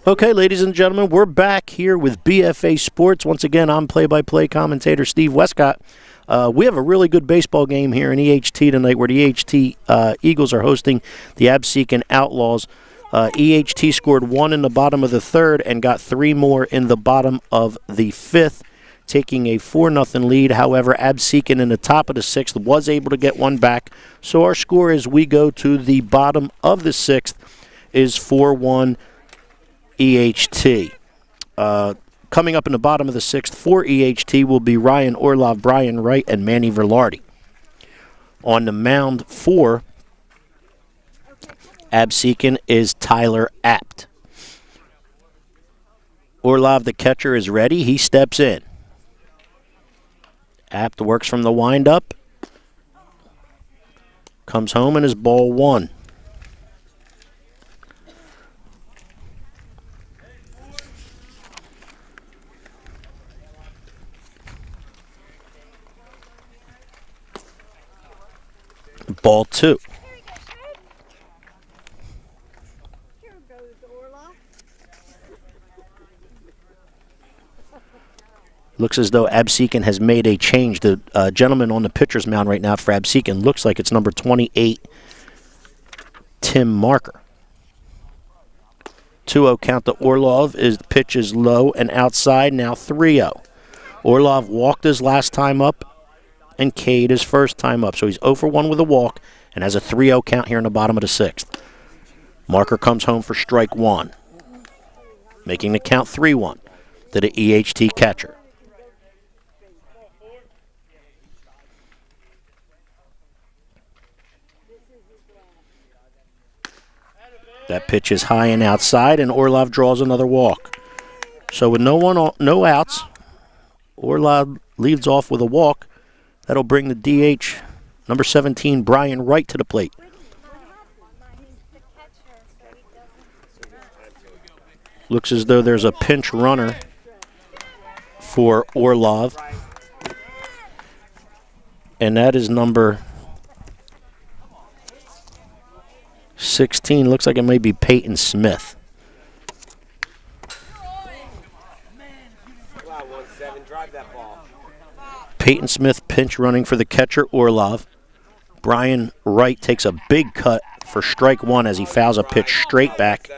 Okay, ladies and gentlemen, we're back here with BFA Sports. Once again, I'm play-by-play commentator Steve Westcott. We have a really good baseball game here in EHT tonight where the EHT Eagles are hosting the Absecon Outlaws. EHT scored 1 in the bottom of the third and got 3 more in the bottom of the fifth, taking a 4-0 lead. However, Absecon in the top of the sixth was able to get one back. So our score as we go to the bottom of the sixth is 4-1 EHT. Coming up in the bottom of the sixth for EHT will be Ryan Orlov, Brian Wright, and Manny Verlardi. On the mound for Absecon is Tyler Apt. Orlov, the catcher, is ready. He steps in. Apt works from the windup. Comes home and is ball 1. Ball 2. Here goes Orlov. Looks as though Absecon has made a change. The gentleman on the pitcher's mound right now for Absecon looks like it's number 28, Tim Marker. 2-0 count to Orlov. The pitch is low and outside, now 3-0. Orlov walked his last time up and Cade his first time up. So he's 0 for 1 with a walk and has a 3-0 count here in the bottom of the sixth. Marker comes home for strike 1, making the count 3-1 to the EHT catcher. That pitch is high and outside, and Orlov draws another walk. So with no outs, Orlov leads off with a walk. That'll bring the DH, number 17, Brian Wright, to the plate. Looks as though there's a pinch runner for Orlov. And that is number 16. Looks like it may be Peyton Smith. Peyton Smith pinch running for the catcher, Orlov. Brian Wright takes a big cut for strike 1 as he fouls a pitch straight back.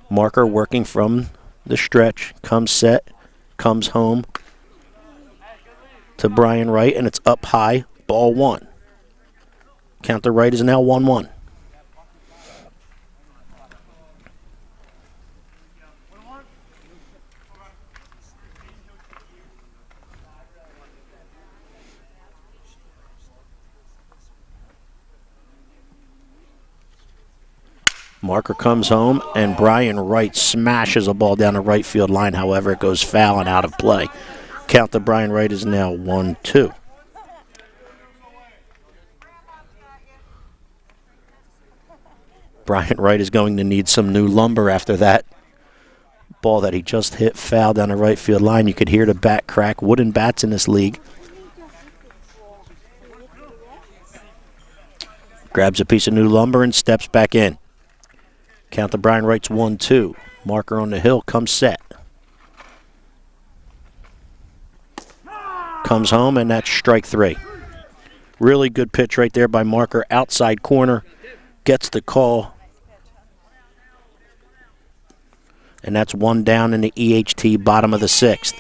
Marker working from the stretch, comes set, comes home to Brian Wright, and it's up high, ball 1. Count to Wright is now 1-1. Marker comes home, and Brian Wright smashes a ball down the right field line. However, it goes foul and out of play. Count to Brian Wright is now 1-2. Brian Wright is going to need some new lumber after that ball that he just hit foul down the right field line. You could hear the bat crack. Wooden bats in this league. Grabs a piece of new lumber and steps back in. Count to Brian Wright's 1-2. Marker on the hill, comes set. Comes home, and that's strike 3. Really good pitch right there by Marker. Outside corner, gets the call. And that's 1 down in the EHT bottom of the 6th.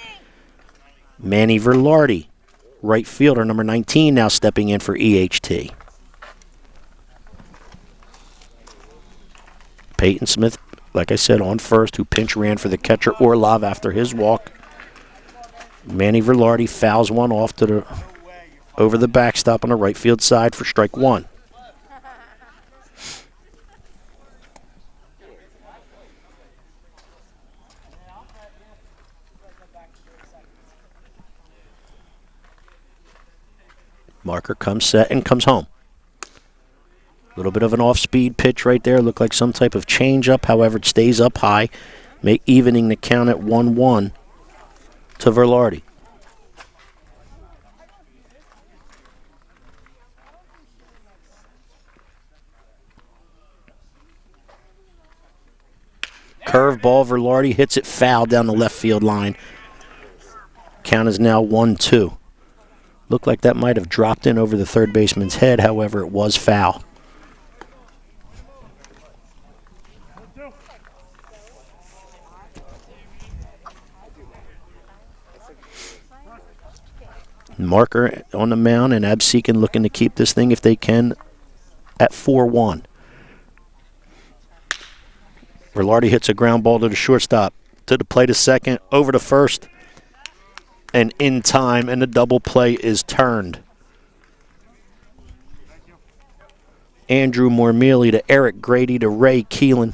Manny Verlardi, right fielder, number 19, now stepping in for EHT. Peyton Smith, like I said, on first, who pinch ran for the catcher Orlov after his walk. Manny Verlardi fouls one off to the over the backstop on the right field side for strike 1. Marker comes set and comes home. A little bit of an off-speed pitch right there. Looked like some type of change-up. However, it stays up high, evening the count at 1-1 to Verlardi. Curveball, Velarde hits it foul down the left field line. Count is now 1-2. Looked like that might have dropped in over the third baseman's head, however, it was foul. Marker on the mound, and Absecon looking to keep this thing if they can at 4-1. Velarde hits a ground ball to the shortstop, to the plate, a second, over to first, and in time, and the double play is turned. Andrew Mormealy to Eric Grady to Ray Keelan.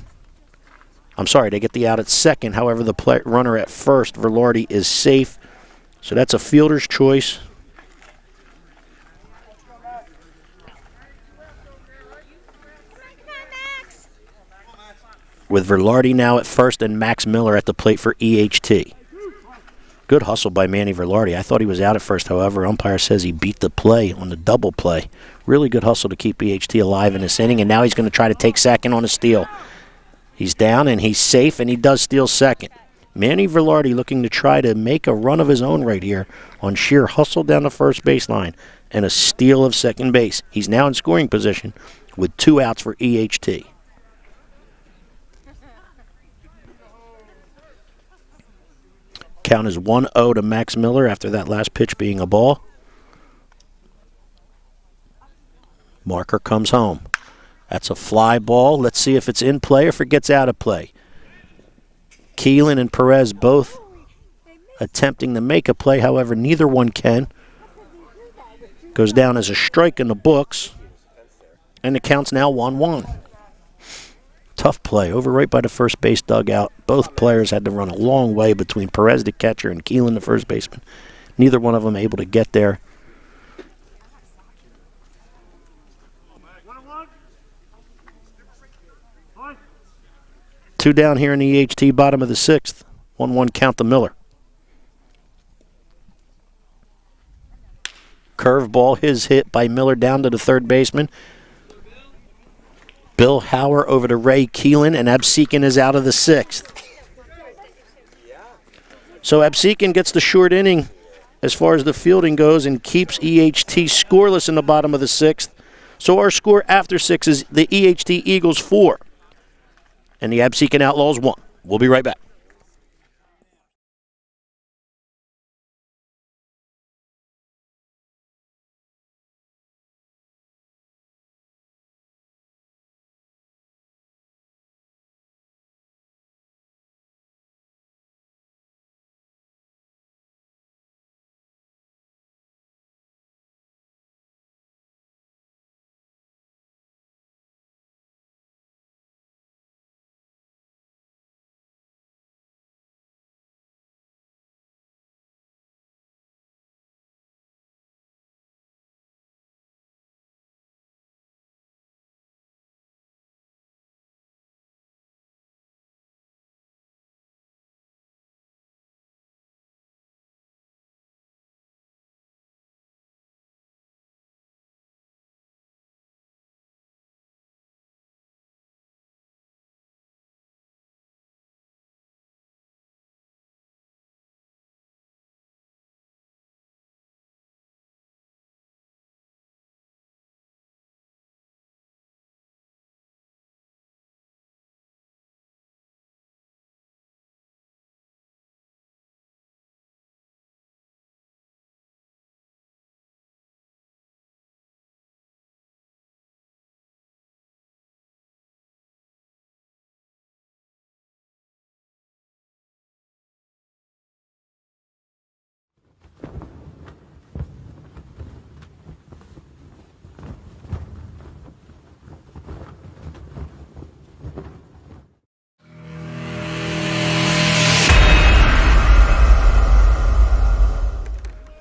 I'm sorry, they get the out at second. However, the runner at first, Velarde, is safe. So that's a fielder's choice. With Velarde now at first and Max Miller at the plate for EHT. Good hustle by Manny Velarde. I thought he was out at first, however. Umpire says he beat the play on the double play. Really good hustle to keep EHT alive in this inning, and now he's going to try to take second on a steal. He's down, and he's safe, and he does steal second. Manny Velarde looking to try to make a run of his own right here on sheer hustle down the first baseline and a steal of second base. He's now in scoring position with 2 outs for EHT. Count is 1-0 to Max Miller after that last pitch being a ball. Marker comes home. That's a fly ball. Let's see if it's in play or if it gets out of play. Keelan and Perez both attempting to make a play. However, neither one can. Goes down as a strike in the books. And the count's now 1-1. Tough play over right by the first base dugout. Both players had to run a long way between Perez, the catcher, and Keelan, the first baseman. Neither one of them able to get there. Two down here in the EHT, bottom of the 6th. 1-1 count to Miller. Curveball, his hit by Miller down to the third baseman. Bill Hauer over to Ray Keelan, and Absecon is out of the 6th. So Absecon gets the short inning as far as the fielding goes and keeps EHT scoreless in the bottom of the 6th. So our score after 6 is the EHT Eagles 4 and the Absecon Outlaws 1. We'll be right back.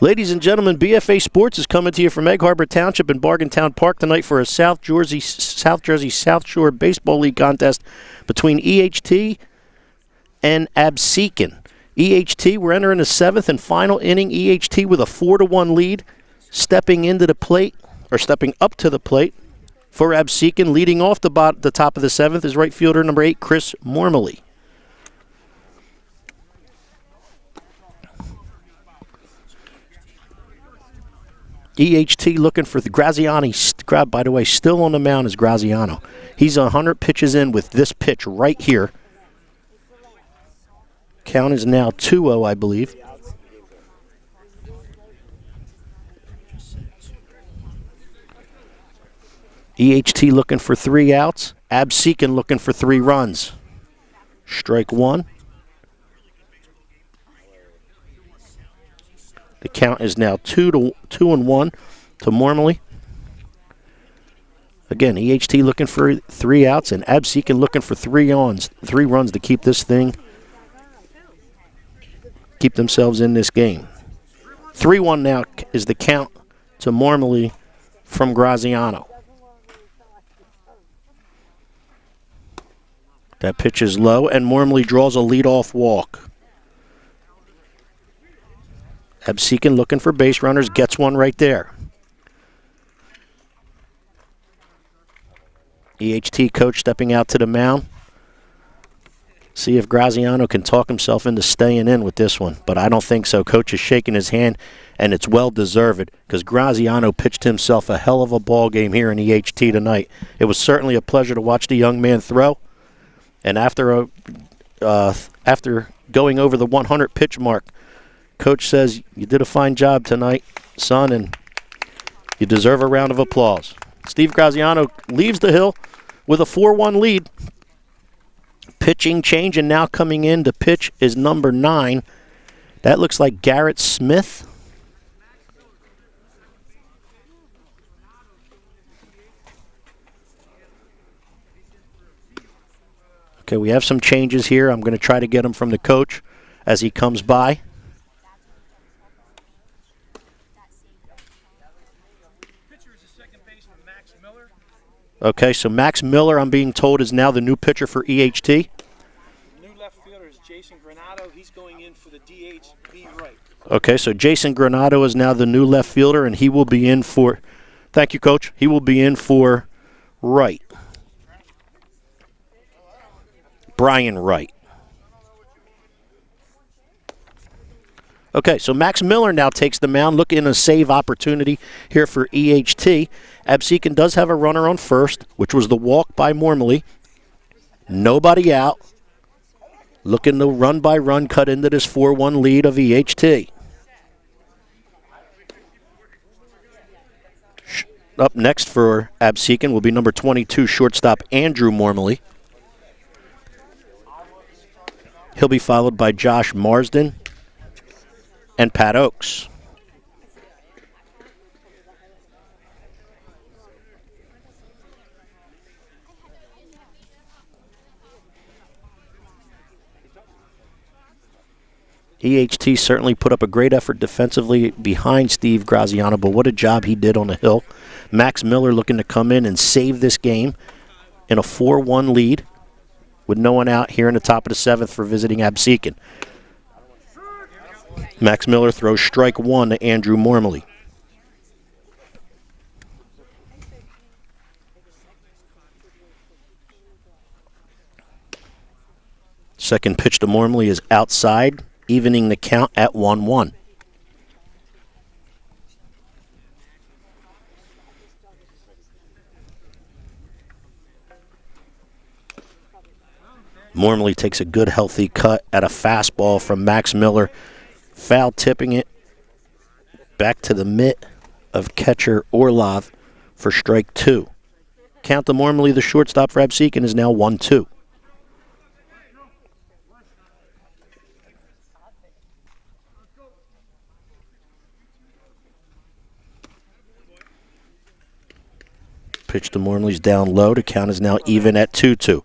Ladies and gentlemen, BFA Sports is coming to you from Egg Harbor Township in Bargaintown Park tonight for a South Jersey South Shore Baseball League contest between EHT and Absecon. EHT, we're entering the 7th and final inning. EHT with a 4-1 lead, stepping up to the plate for Absecon. Leading off the top of the 7th is right fielder number 8, Chris Mormley. EHT looking for the Graziani. By the way, still on the mound is Graziano. He's 100 pitches in with this pitch right here. Count is now 2-0, I believe. EHT looking for 3 outs. Absecon looking for 3 runs. Strike 1. The count is now 2-1 to Mormley. Again, EHT looking for 3 outs and Absecon looking for 3 runs to keep this thing, keep themselves in this game. 3-1 now is the count to Mormley from Graziano. That pitch is low, and Mormley draws a leadoff walk. Absecon looking for base runners, gets one right there. EHT coach stepping out to the mound. See if Graziano can talk himself into staying in with this one, but I don't think so. Coach is shaking his hand, and it's well-deserved because Graziano pitched himself a hell of a ball game here in EHT tonight. It was certainly a pleasure to watch the young man throw. And after going over the 100 pitch mark, Coach says, you did a fine job tonight, son, and you deserve a round of applause. Steve Graziano leaves the hill with a 4-1 lead. Pitching change, and now coming in to pitch is number 9. That looks like Garrett Smith. Okay, we have some changes here. I'm going to try to get them from the coach as he comes by. Okay, so Max Miller, I'm being told, is now the new pitcher for EHT. New left fielder is Jason Granado. He's going in for the DH, B right. Okay, so Jason Granado is now the new left fielder, and he will be in for, thank you, Coach, he will be in for right. Brian Wright. Okay, so Max Miller now takes the mound, looking a save opportunity here for EHT. Absecon does have a runner on first, which was the walk by Mormley. Nobody out. Looking to run-by-run cut into this 4-1 lead of EHT. Up next for Absecon will be number 22 shortstop Andrew Mormley. He'll be followed by Josh Marsden and Pat Oakes. EHT certainly put up a great effort defensively behind Steve Graziano, but what a job he did on the hill. Max Miller looking to come in and save this game in a 4-1 lead with no one out here in the top of the 7th for visiting Absecon. Max Miller throws strike 1 to Andrew Mormley. Second pitch to Mormley is outside, evening the count at 1-1. Mormley takes a good, healthy cut at a fastball from Max Miller, foul tipping it back to the mitt of catcher Orlov for strike 2. Count to Mormley, the shortstop for Absecon, is now 1-2. Pitch to Mormley's down low. The count is now even at 2-2.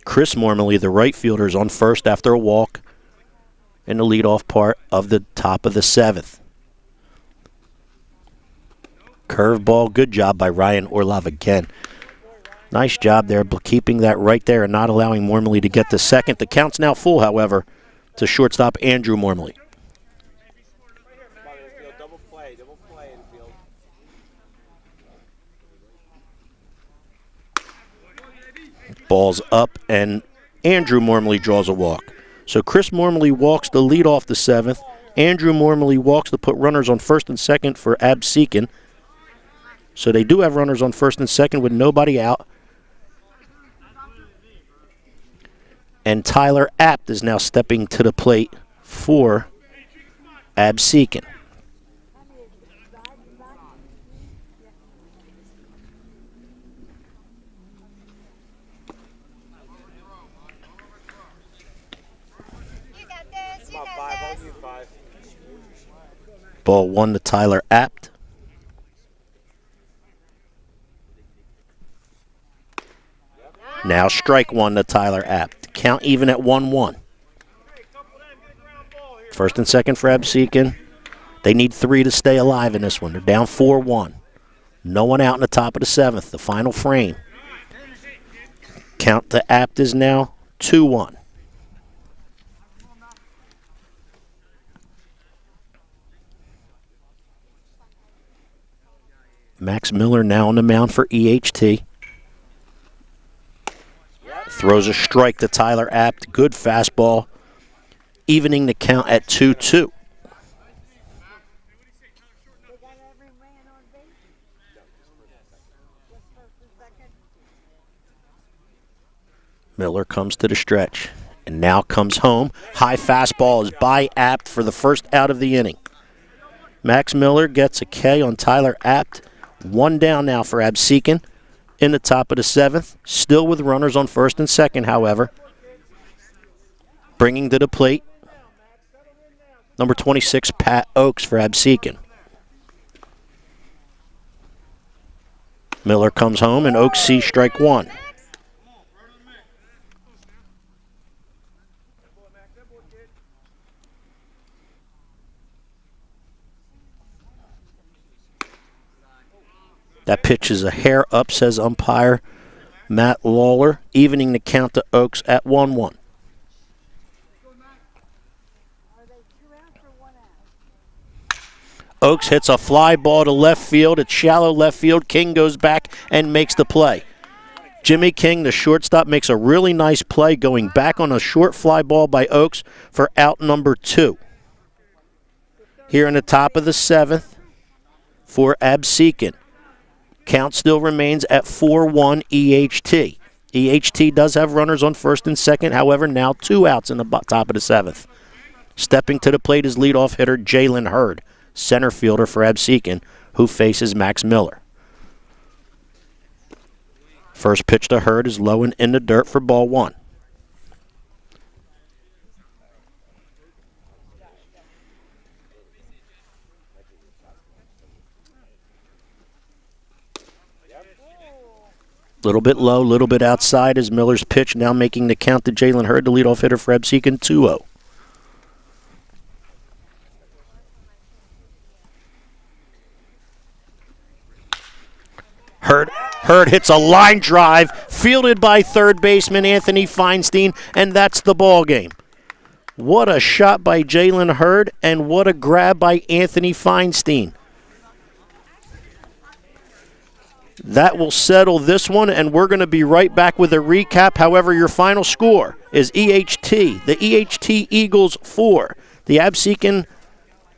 Chris Mormley, the right fielder, is on first after a walk in the leadoff part of the top of the 7th. Curveball, good job by Ryan Orlov again. Nice job there, keeping that right there and not allowing Mormley to get to second. The count's now full, however, to shortstop Andrew Mormley. Double play infield. Ball's up, and Andrew Mormley draws a walk. So Chris Mormley walks to lead off the 7th. Andrew Mormley walks to put runners on first and second for Absecon. So they do have runners on first and second with nobody out. And Tyler Apt is now stepping to the plate for Absecon. You got this. You Come on, got five. I'll this. give you five. Ball 1 to Tyler Apt. Now strike 1 to Tyler Apt. Count even at 1-1. First and second for Absecon. They need 3 to stay alive in this one. They're down 4-1. No one out in the top of the 7th, the final frame. Count to Apt is now 2-1. Max Miller now on the mound for EHT. Throws a strike to Tyler Apt. Good fastball. Evening the count at 2-2. Miller comes to the stretch and now comes home. High fastball is by Apt for the first out of the inning. Max Miller gets a K on Tyler Apt. 1 down now for Absecon in the top of the 7th. Still with runners on first and second, however. Bringing to the plate, number 26, Pat Oakes for Absecon. Miller comes home and Oakes sees strike 1. That pitch is a hair up, says umpire Matt Lawler, evening the count to Oakes at 1-1. Oakes hits a fly ball to left field. It's shallow left field. King goes back and makes the play. Jimmy King, the shortstop, makes a really nice play going back on a short fly ball by Oakes for out number 2. Here in the top of the 7th for Absecon. Count still remains at 4-1 EHT. EHT does have runners on first and second, however, now 2 outs in the top of the 7th. Stepping to the plate is leadoff hitter Jalen Hurd, center fielder for Absecon, who faces Max Miller. First pitch to Hurd is low and in the dirt for ball 1. Little bit low, little bit outside is Miller's pitch, now making the count to Jalen Hurd, the leadoff hitter for Absecon, 2-0. Hurd hits a line drive, fielded by third baseman Anthony Feinstein, and that's the ball game. What a shot by Jalen Hurd, and what a grab by Anthony Feinstein. That will settle this one, and we're going to be right back with a recap. However, your final score is EHT. The EHT Eagles 4. The Absecon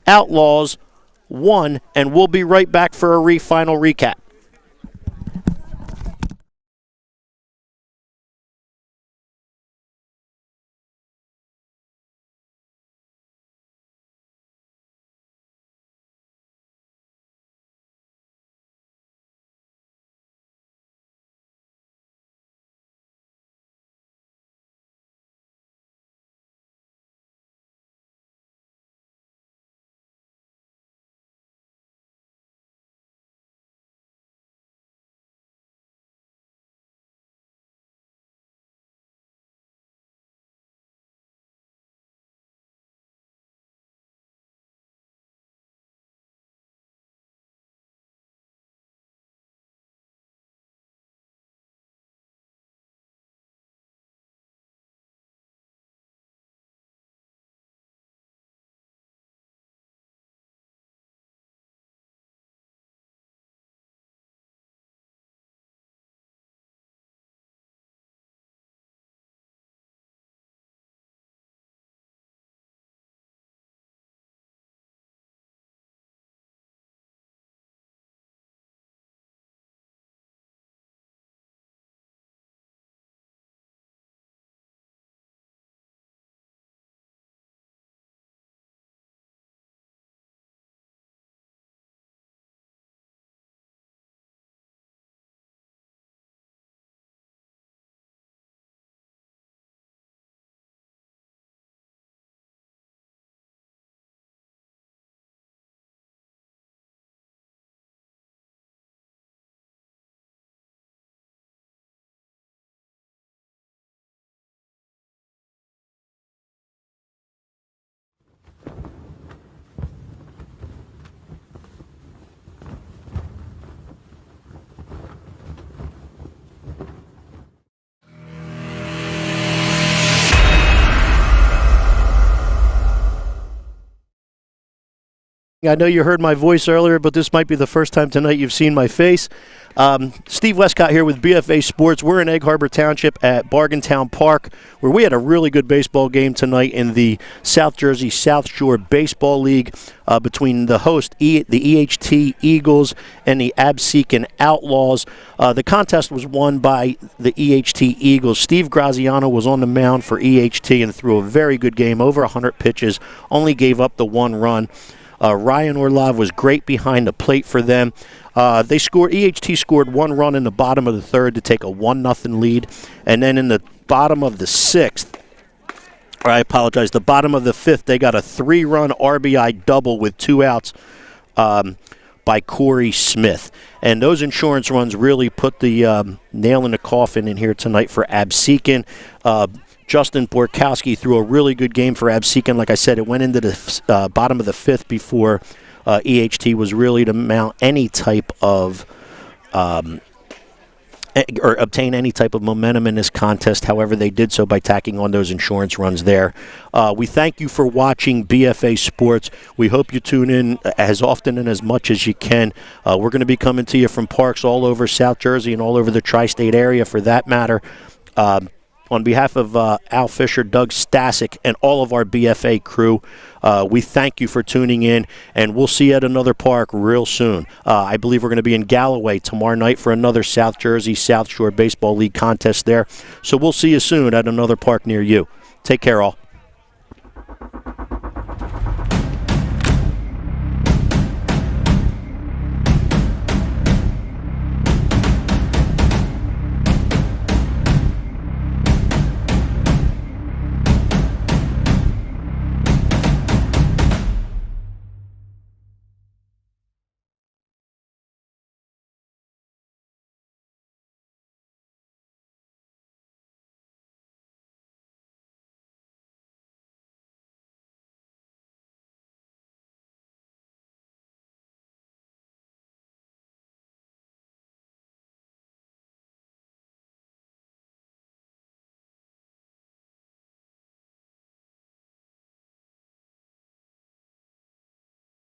Outlaws 1, and we'll be right back for a final recap. I know you heard my voice earlier, but this might be the first time tonight you've seen my face. Steve Westcott here with BFA Sports. We're in Egg Harbor Township at Bargaintown Park, where we had a really good baseball game tonight in the South Jersey South Shore Baseball League between the host, the EHT Eagles, and the Absecon Outlaws. The contest was won by the EHT Eagles. Steve Graziano was on the mound for EHT and threw a very good game, over 100 pitches, only gave up the 1 run. Ryan Orlov was great behind the plate for them. EHT scored 1 run in the bottom of the 3rd to take a 1-0 lead. And then in the bottom of the 6th, the bottom of the 5th, they got a 3-run RBI double with 2 outs by Corey Smith. And those insurance runs really put the nail in the coffin in here tonight for Absecon. Justin Borkowski threw a really good game for Absecon. Like I said, it went into the bottom of the 5th before EHT was really to mount any type of or obtain any type of momentum in this contest. However, they did so by tacking on those insurance runs there. We thank you for watching BFA Sports. We hope you tune in as often and as much as you can. We're going to be coming to you from parks all over South Jersey and all over the tri-state area for that matter. On behalf of Al Fisher, Doug Stasic, and all of our BFA crew, we thank you for tuning in, and we'll see you at another park real soon. I believe we're going to be in Galloway tomorrow night for another South Jersey South Shore Baseball League contest there. So we'll see you soon at another park near you. Take care, all.